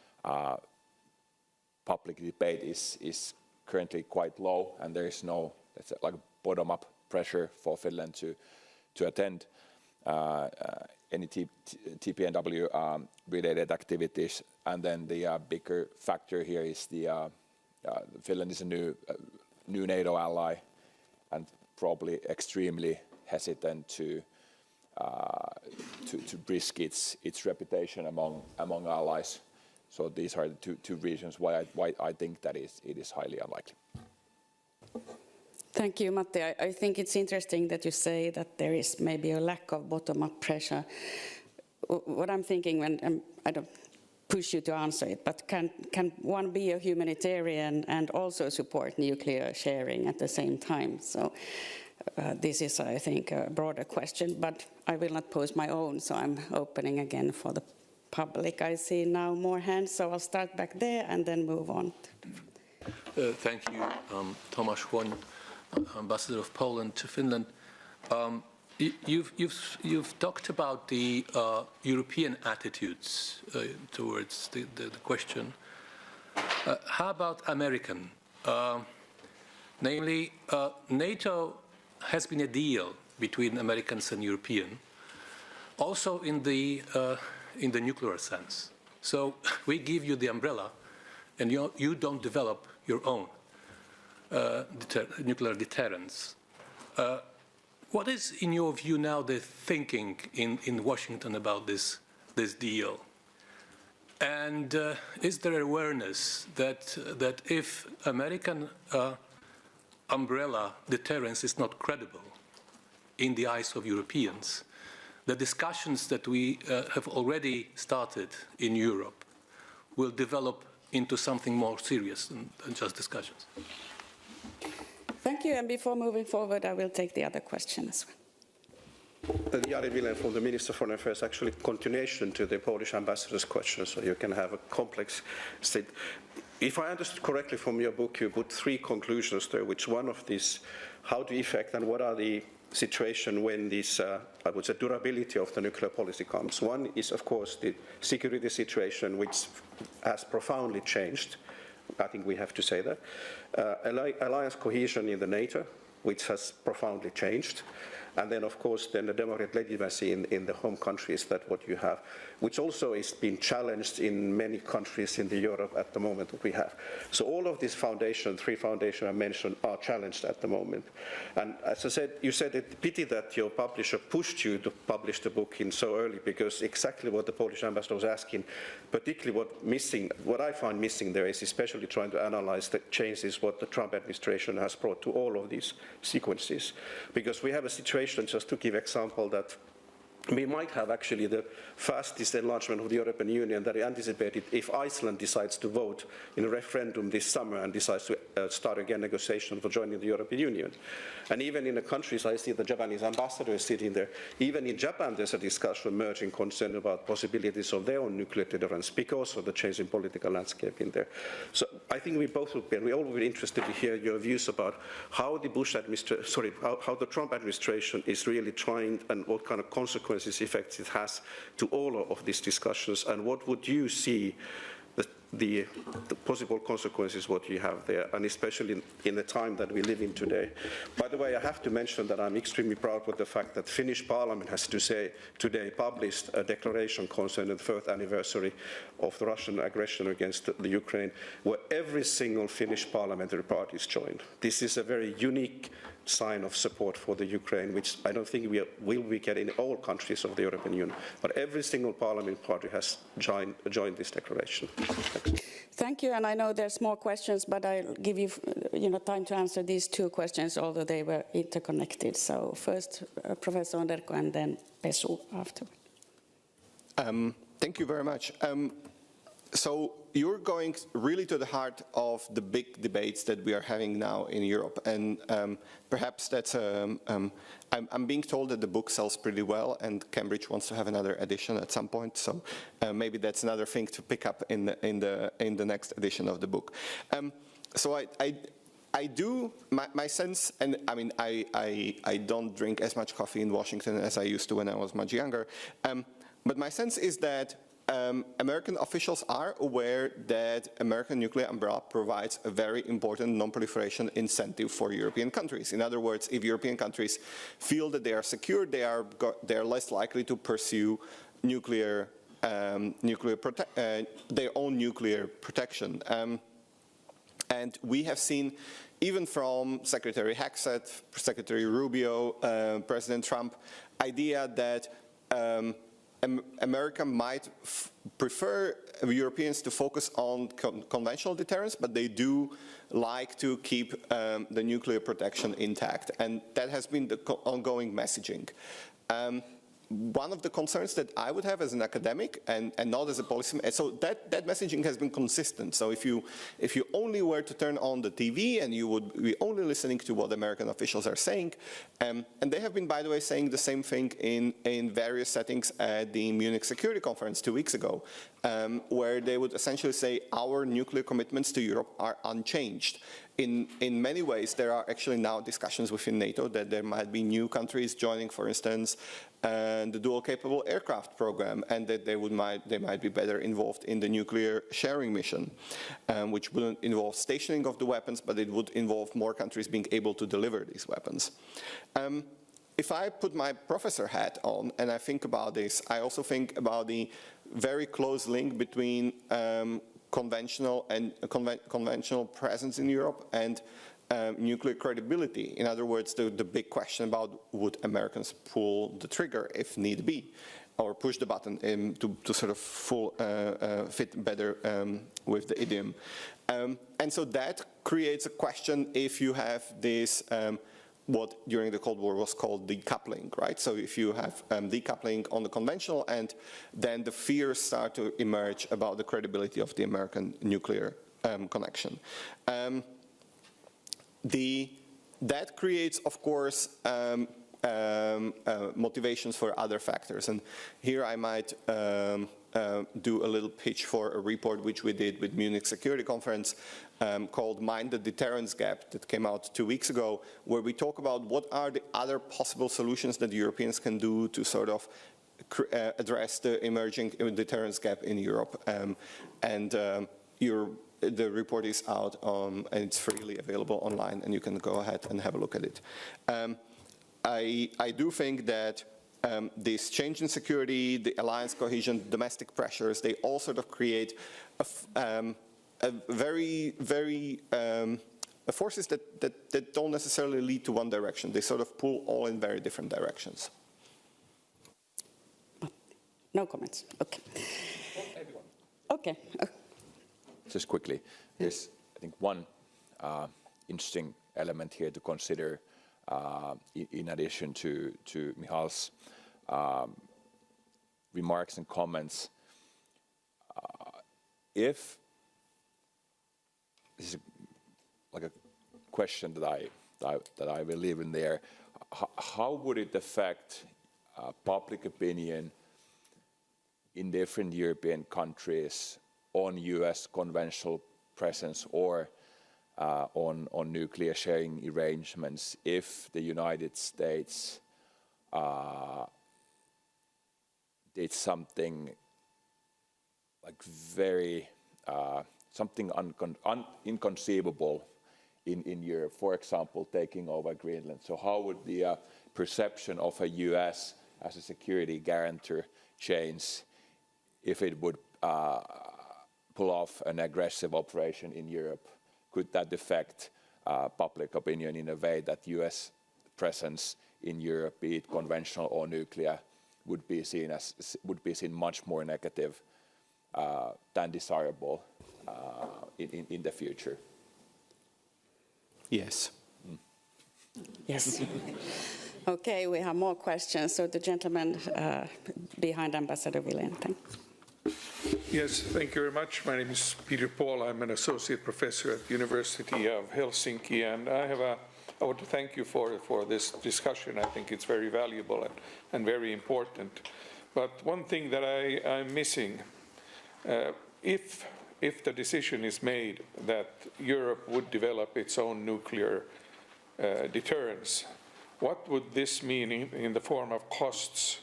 public debate is currently quite low, and there is no bottom-up pressure for Finland to attend any TPNW related activities. And then the bigger factor here is Finland is a new NATO ally and probably extremely hesitant to risk its reputation among allies. So these are the two reasons why I think that it is highly unlikely. Thank you, Matti. I think it's interesting that you say that there is maybe a lack of bottom-up pressure. What I'm thinking, when I don't push you to answer it, but can one be a humanitarian and also support nuclear sharing at the same time? So this is, I think, a broader question, but I will not pose my own, so I'm opening again for the public. I see now more hands, so I'll start back there and then move on. Thank you, Tomasz Hłoń, Ambassador of Poland to Finland. You've talked about the European attitudes towards the question. How about American? Namely, NATO has been a deal between Americans and Europeans, also in the nuclear sense. So we give you the umbrella, and you don't develop your own nuclear deterrence. What is, in your view, now the thinking in Washington about this deal? And is there awareness that if American umbrella deterrence is not credible in the eyes of Europeans, the discussions that we have already started in Europe will develop into something more serious than just discussions? Thank you, and before moving forward, I will take the other question as well. Jari Vilén from the Minister of Foreign Affairs, actually continuation to the Polish ambassador's question, so you can have a complex state. If I understood correctly from your book, you put three conclusions there, which one of these, how to effect and what are the situation when this, I would say, durability of the nuclear policy comes. One is, of course, the security situation, which has profoundly changed. I think we have to say that. Alliance cohesion in the NATO, which has profoundly changed. And then, of course, then the democratic legitimacy in the home countries, that what you have, which also is being challenged in many countries in Europe at the moment that we have. So all of these three foundations I mentioned, are challenged at the moment. And as I said, you said it's a pity that your publisher pushed you to publish the book in so early, because exactly what the Polish ambassador was asking, particularly what I find missing there is especially trying to analyze the changes what the Trump administration has brought to all of these sequences. Because we have a situation, just to give example, that we might have actually the fastest enlargement of the European Union that is anticipated if Iceland decides to vote in a referendum this summer and decides to start again negotiations for joining the European Union. And even in the countries, I see the Japanese ambassador is sitting there, even in Japan there's a discussion emerging concern about possibilities of their own nuclear deterrence because of the change in political landscape in there. So I think we all will be interested to hear your views about how the how the Trump administration is really trying and what kind of consequences, effects it has to all of these discussions, and what would you see the possible consequences what you have there, and especially in the time that we live in today. By the way, I have to mention that I'm extremely proud with the fact that Finnish Parliament has to say today published a declaration concerning the 3rd anniversary of the Russian aggression against the Ukraine, where every single Finnish parliamentary party is joined. This is a very unique sign of support for the Ukraine, which I don't think we will get in all countries of the European Union, but every single parliament party has joined this declaration. Thank you, and I know there's more questions, but I'll give you, time to answer these two questions, although they were interconnected. So first, Professor Onderco, and then Pesu after. Thank you very much. So you're going really to the heart of the big debates that we are having now in Europe, and perhaps that's I'm being told that the book sells pretty well, and Cambridge wants to have another edition at some point. So maybe that's another thing to pick up in the next edition of the book. So I do, my sense, and I mean, I don't drink as much coffee in Washington as I used to when I was much younger, but my sense is that American officials are aware that American nuclear umbrella provides a very important non-proliferation incentive for European countries. In other words, if European countries feel that they are secure, they are less likely to pursue their own nuclear protection. And we have seen, even from Secretary Hexet, Secretary Rubio, President Trump, idea that America might prefer Europeans to focus on conventional deterrence, but they do like to keep the nuclear protection intact. And that has been the ongoing messaging. One of the concerns that I would have as an academic and not as a policyman, so that messaging has been consistent. So if you only were to turn on the TV and you would be only listening to what American officials are saying, and they have been, by the way, saying the same thing in various settings at the Munich Security Conference 2 weeks ago, where they would essentially say our nuclear commitments to Europe are unchanged. In many ways, there are actually now discussions within NATO that there might be new countries joining, for instance, the dual-capable aircraft program, and that they might be better involved in the nuclear sharing mission, which wouldn't involve stationing of the weapons, but it would involve more countries being able to deliver these weapons. If I put my professor hat on and I think about this, I also think about the very close link between conventional presence in Europe and nuclear credibility. In other words, the big question about would Americans pull the trigger if need be, or push the button to sort of fit better with the idiom. And so that creates a question if you have this what during the Cold War was called decoupling, right? So if you have decoupling on the conventional end, then the fears start to emerge about the credibility of the American nuclear connection. That creates, of course, motivations for other factors. And here I might do a little pitch for a report which we did with Munich Security Conference called Mind the Deterrence Gap that came out 2 weeks ago, where we talk about what are the other possible solutions that Europeans can do to sort of address the emerging deterrence gap in Europe. The report is out and it's freely available online, and you can go ahead and have a look at it. I do think that this change in security, the alliance cohesion, domestic pressures, they all sort of create forces that don't necessarily lead to one direction. They sort of pull all in very different directions. No comments. Okay. Okay. Just quickly, there's, I think, one interesting element here to consider in addition to Michal's remarks and comments. If this is like a question that I will leave in there, how would it affect public opinion in different European countries on U.S. conventional presence or on nuclear sharing arrangements if the United States did something like very something inconceivable in Europe, for example, taking over Greenland. So how would the perception of a U.S. as a security guarantor change if it would pull off an aggressive operation in Europe? Could that affect public opinion in a way that U.S. presence in Europe, be it conventional or nuclear, would be seen much more negative than desirable in the future? Yes. Yes. Okay, we have more questions. So the gentleman behind Ambassador Wilén. Thanks. Yes, thank you very much. My name is Peter Paul. I'm an associate professor at the University of Helsinki, and I want to thank you for this discussion. I think it's very valuable and very important. But one thing that I'm missing, if the decision is made that Europe would develop its own nuclear deterrence, what would this mean in the form of costs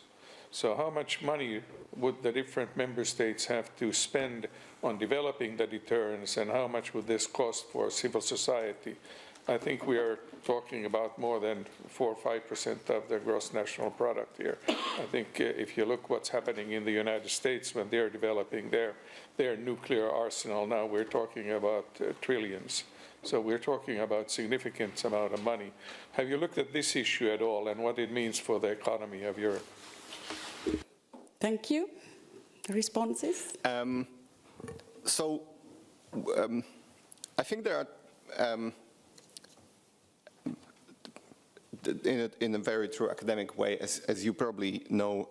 So how much money would the different member states have to spend on developing the deterrence, and how much would this cost for civil society? I think we are talking about more than 4 or 5% of the gross national product here. I think if you look what's happening in the United States when they're developing their nuclear arsenal, now we're talking about trillions. So we're talking about significant amount of money. Have you looked at this issue at all and what it means for the economy of Europe? Thank you. Responses? I think there are, in a very true academic way, as you probably know,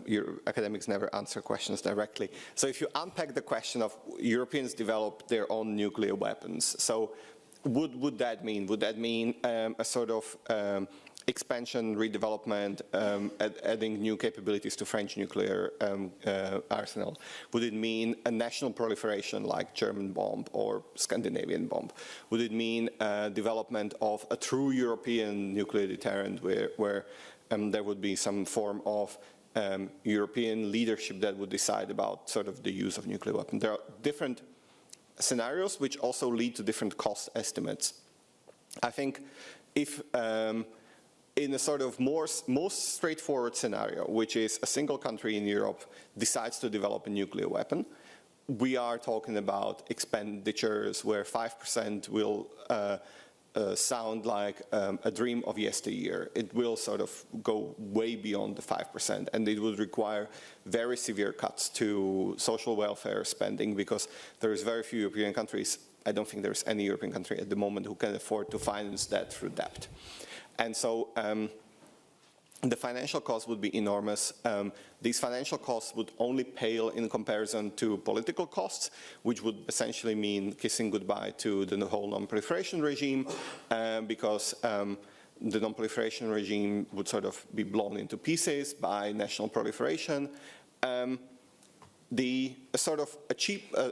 your academics never answer questions directly. So if you unpack the question of Europeans develop their own nuclear weapons, so would that mean? Would that mean a sort of expansion, redevelopment, adding new capabilities to French nuclear arsenal? Would it mean a national proliferation like German bomb or Scandinavian bomb? Would it mean development of a true European nuclear deterrent where there would be some form of European leadership that would decide about sort of the use of nuclear weapons? There are different scenarios which also lead to different cost estimates. I think if in a sort of most straightforward scenario, which is a single country in Europe decides to develop a nuclear weapon, we are talking about expenditures where 5% will sound like a dream of yesteryear. It will sort of go way beyond the 5%, and it would require very severe cuts to social welfare spending because there is very few European countries, I don't think there's any European country at the moment who can afford to finance that through debt. And so the financial cost would be enormous. These financial costs would only pale in comparison to political costs, which would essentially mean kissing goodbye to the whole non-proliferation regime, because the non-proliferation regime would sort of be blown into pieces by national proliferation. A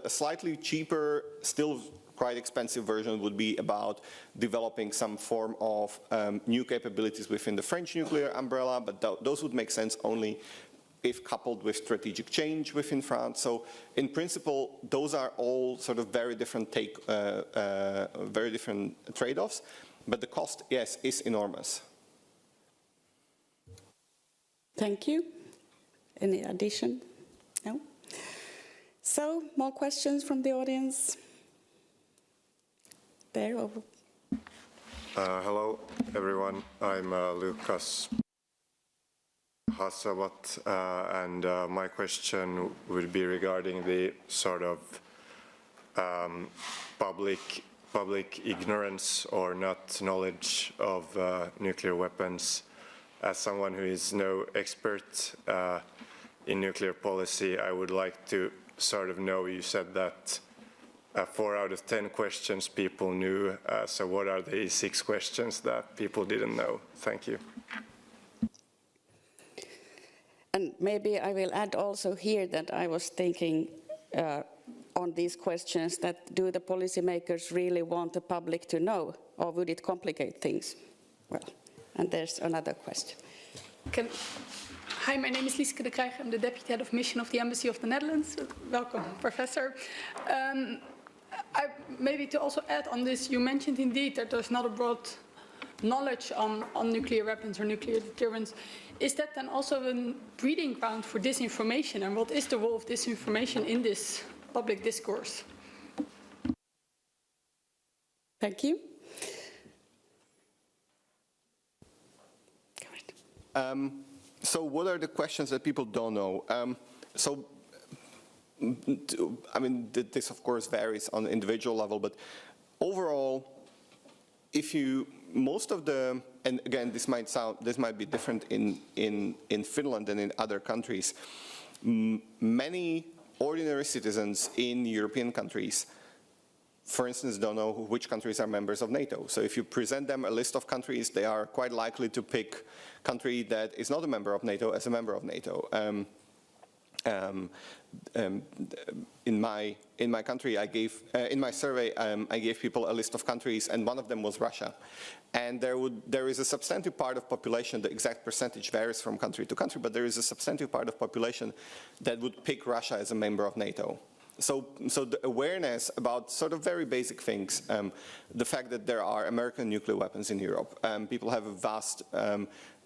slightly cheaper, still quite expensive version would be about developing some form of new capabilities within the French nuclear umbrella, but those would make sense only if coupled with strategic change within France. So in principle, those are all sort of very different trade-offs, but the cost, yes, is enormous. Thank you. Any addition? No? So, more questions from the audience? There, over. Hello, everyone. I'm Lucas Hassavat, and my question would be regarding the sort of public ignorance or not knowledge of nuclear weapons. As someone who is no expert in nuclear policy, I would like to sort of know, you said that 4 out of 10 questions people knew, so what are the 6 questions that people didn't know? Thank you. And maybe I will add also here that I was thinking on these questions that do the policymakers really want the public to know, or would it complicate things? Well, and there's another question. Hi, my name is Lieske de Krijg. I'm the Deputy Head of Mission of the Embassy of the Netherlands. Welcome, Professor. Maybe to also add on this, you mentioned indeed that there's not a broad knowledge on nuclear weapons or nuclear deterrence. Is that then also a breeding ground for disinformation? And what is the role of disinformation in this public discourse? Thank you. So what are the questions that people don't know? I mean, this of course varies on an individual level, but overall, most of the, and again, this might be different in Finland than in other countries. Many ordinary citizens in European countries, for instance, don't know which countries are members of NATO. So if you present them a list of countries, they are quite likely to pick a country that is not a member of NATO as a member of NATO. In my country, I gave in my survey I gave people a list of countries, and one of them was Russia. And there is a substantive part of population. The exact percentage varies from country to country, but there is a substantive part of population that would pick Russia as a member of NATO. So the awareness about sort of very basic things, the fact that there are American nuclear weapons in Europe, people have a vast.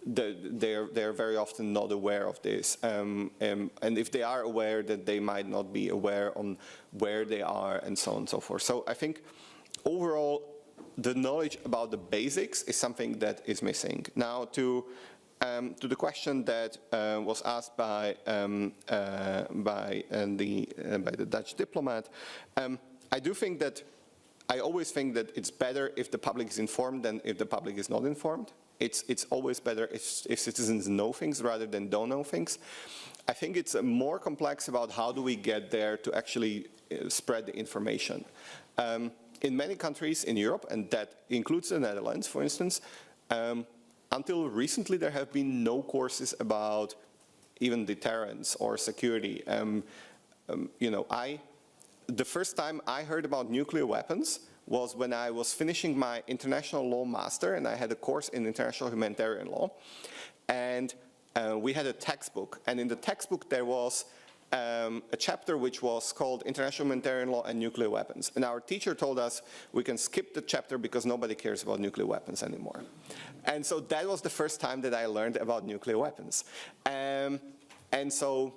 They're very often not aware of this, and if they are aware, that they might not be aware on where they are and so on and so forth. So I think overall the knowledge about the basics is something that is missing. Now to the question that was asked by the Dutch diplomat, I always think that it's better if the public is informed than if the public is not informed. It's always better if citizens know things rather than don't know things. I think it's more complex about how do we get there to actually spread the information. In many countries in Europe, and that includes the Netherlands, for instance, until recently there have been no courses about even deterrence or security. The first time I heard about nuclear weapons was when I was finishing my international law master, and I had a course in international humanitarian law. And we had a textbook, and in the textbook there was a chapter which was called International Humanitarian Law and Nuclear Weapons. And our teacher told us we can skip the chapter because nobody cares about nuclear weapons anymore. And so that was the first time that I learned about nuclear weapons. And so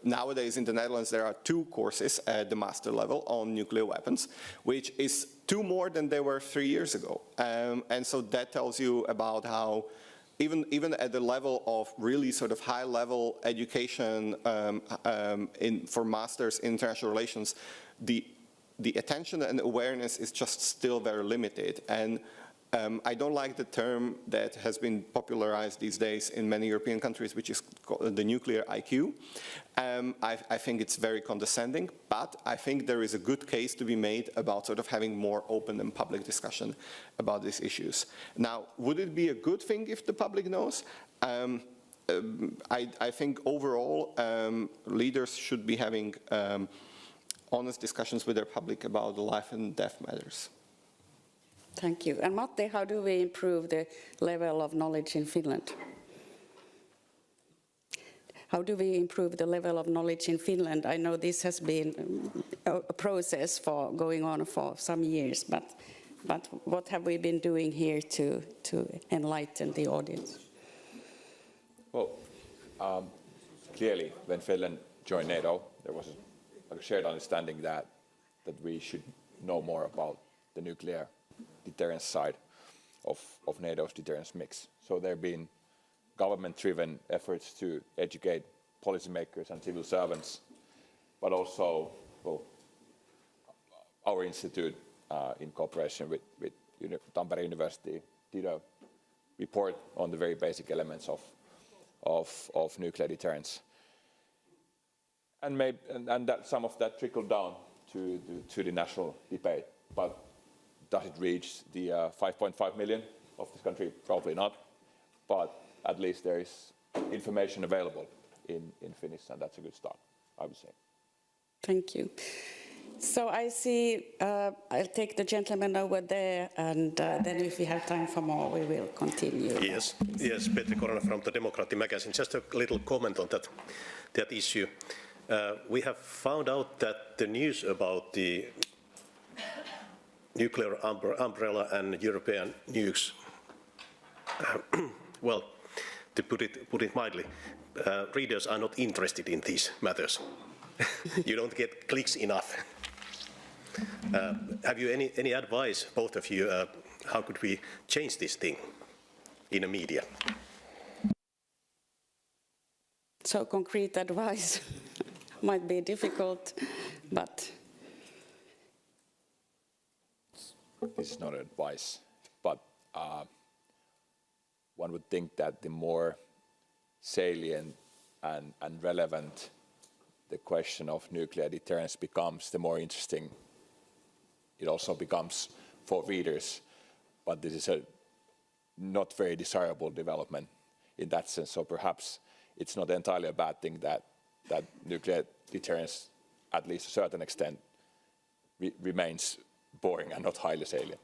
nowadays in the Netherlands there are 2 courses at the master level on nuclear weapons, which is 2 more than there were 3 years ago. And so that tells you about how even at the level of really sort of high level education for masters in international relations, the attention and awareness is just still very limited. And I don't like the term that has been popularized these days in many European countries, which is called the nuclear IQ. I think it's very condescending, but I think there is a good case to be made about sort of having more open and public discussion about these issues. Now, would it be a good thing if the public knows? I think overall leaders should be having honest discussions with their public about the life and death matters. Thank you. And Matti, how do we improve the level of knowledge in Finland? How do we improve the level of knowledge in Finland? I know this has been a process going on for some years, but what have we been doing here to enlighten the audience? Well, clearly, when Finland joined NATO, there was a shared understanding that we should know more about the nuclear deterrence side of NATO's deterrence mix. So there have been government-driven efforts to educate policymakers and civil servants, but also our institute, in cooperation with Tampere University, did a report on the very basic elements of nuclear deterrence, and that some of that trickled down to the national debate. But does it reach the 5.5 million of this country? Probably not. But at least there is information available in Finnish, and that's a good start, I would say. Thank you. So I see, I'll take the gentleman over there, and then if we have time for more, we will continue. Yes, Petri Korona from the Democratic Magazine. Just a little comment on that issue. We have found out that the news about the nuclear umbrella and European nukes, well, to put it mildly, readers are not interested in these matters. You don't get clicks enough. Have you any advice, both of you, how could we change this thing in the media? So concrete advice might be difficult, but... This is not advice, but one would think that the more salient and relevant the question of nuclear deterrence becomes, the more interesting it also becomes for readers. But this is a not very desirable development in that sense. So perhaps it's not entirely a bad thing that nuclear deterrence, at least to a certain extent, remains boring and not highly salient.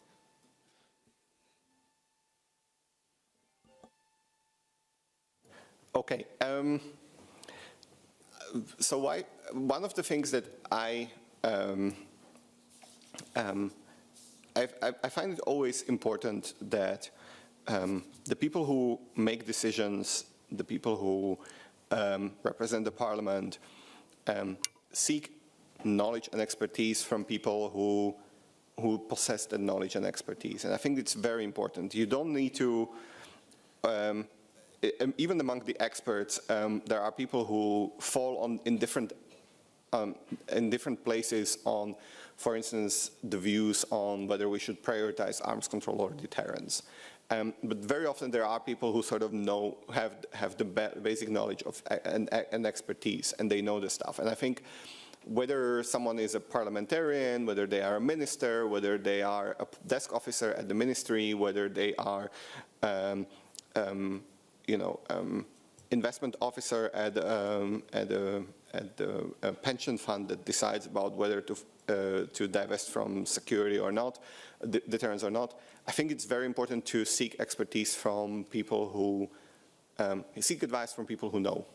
Okay. So one of the things that I find it always important that the people who make decisions, the people who represent the parliament, seek knowledge and expertise from people who possess the knowledge and expertise. And I think it's very important. You don't need to, even among the experts, there are people who fall in different places on, for instance, the views on whether we should prioritize arms control or deterrence. But very often there are people who sort of have the basic knowledge of and expertise, and they know the stuff. And I think whether someone is a parliamentarian, whether they are a minister, whether they are a desk officer at the ministry, whether they are investment officer at a pension fund that decides about whether to divest from security or not, deterrence or not. I think it's very important to seek expertise from people who seek advice from people who know.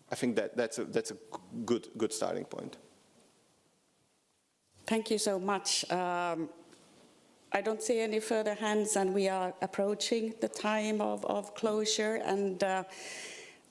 I think that's a good starting point. Thank you so much. I don't see any further hands, and we are approaching the time of closure, and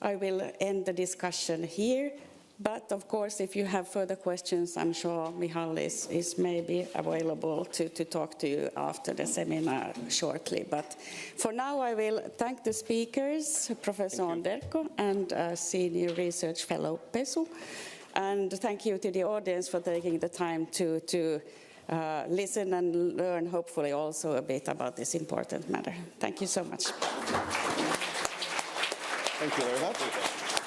I will end the discussion here. But of course, if you have further questions, I'm sure Michal is maybe available to talk to you after the seminar shortly. But for now, I will thank the speakers, Professor Onderco and Senior Research Fellow Pesu. And thank you to the audience for taking the time to listen and learn, hopefully also a bit about this important matter. Thank you so much. Thank you very much.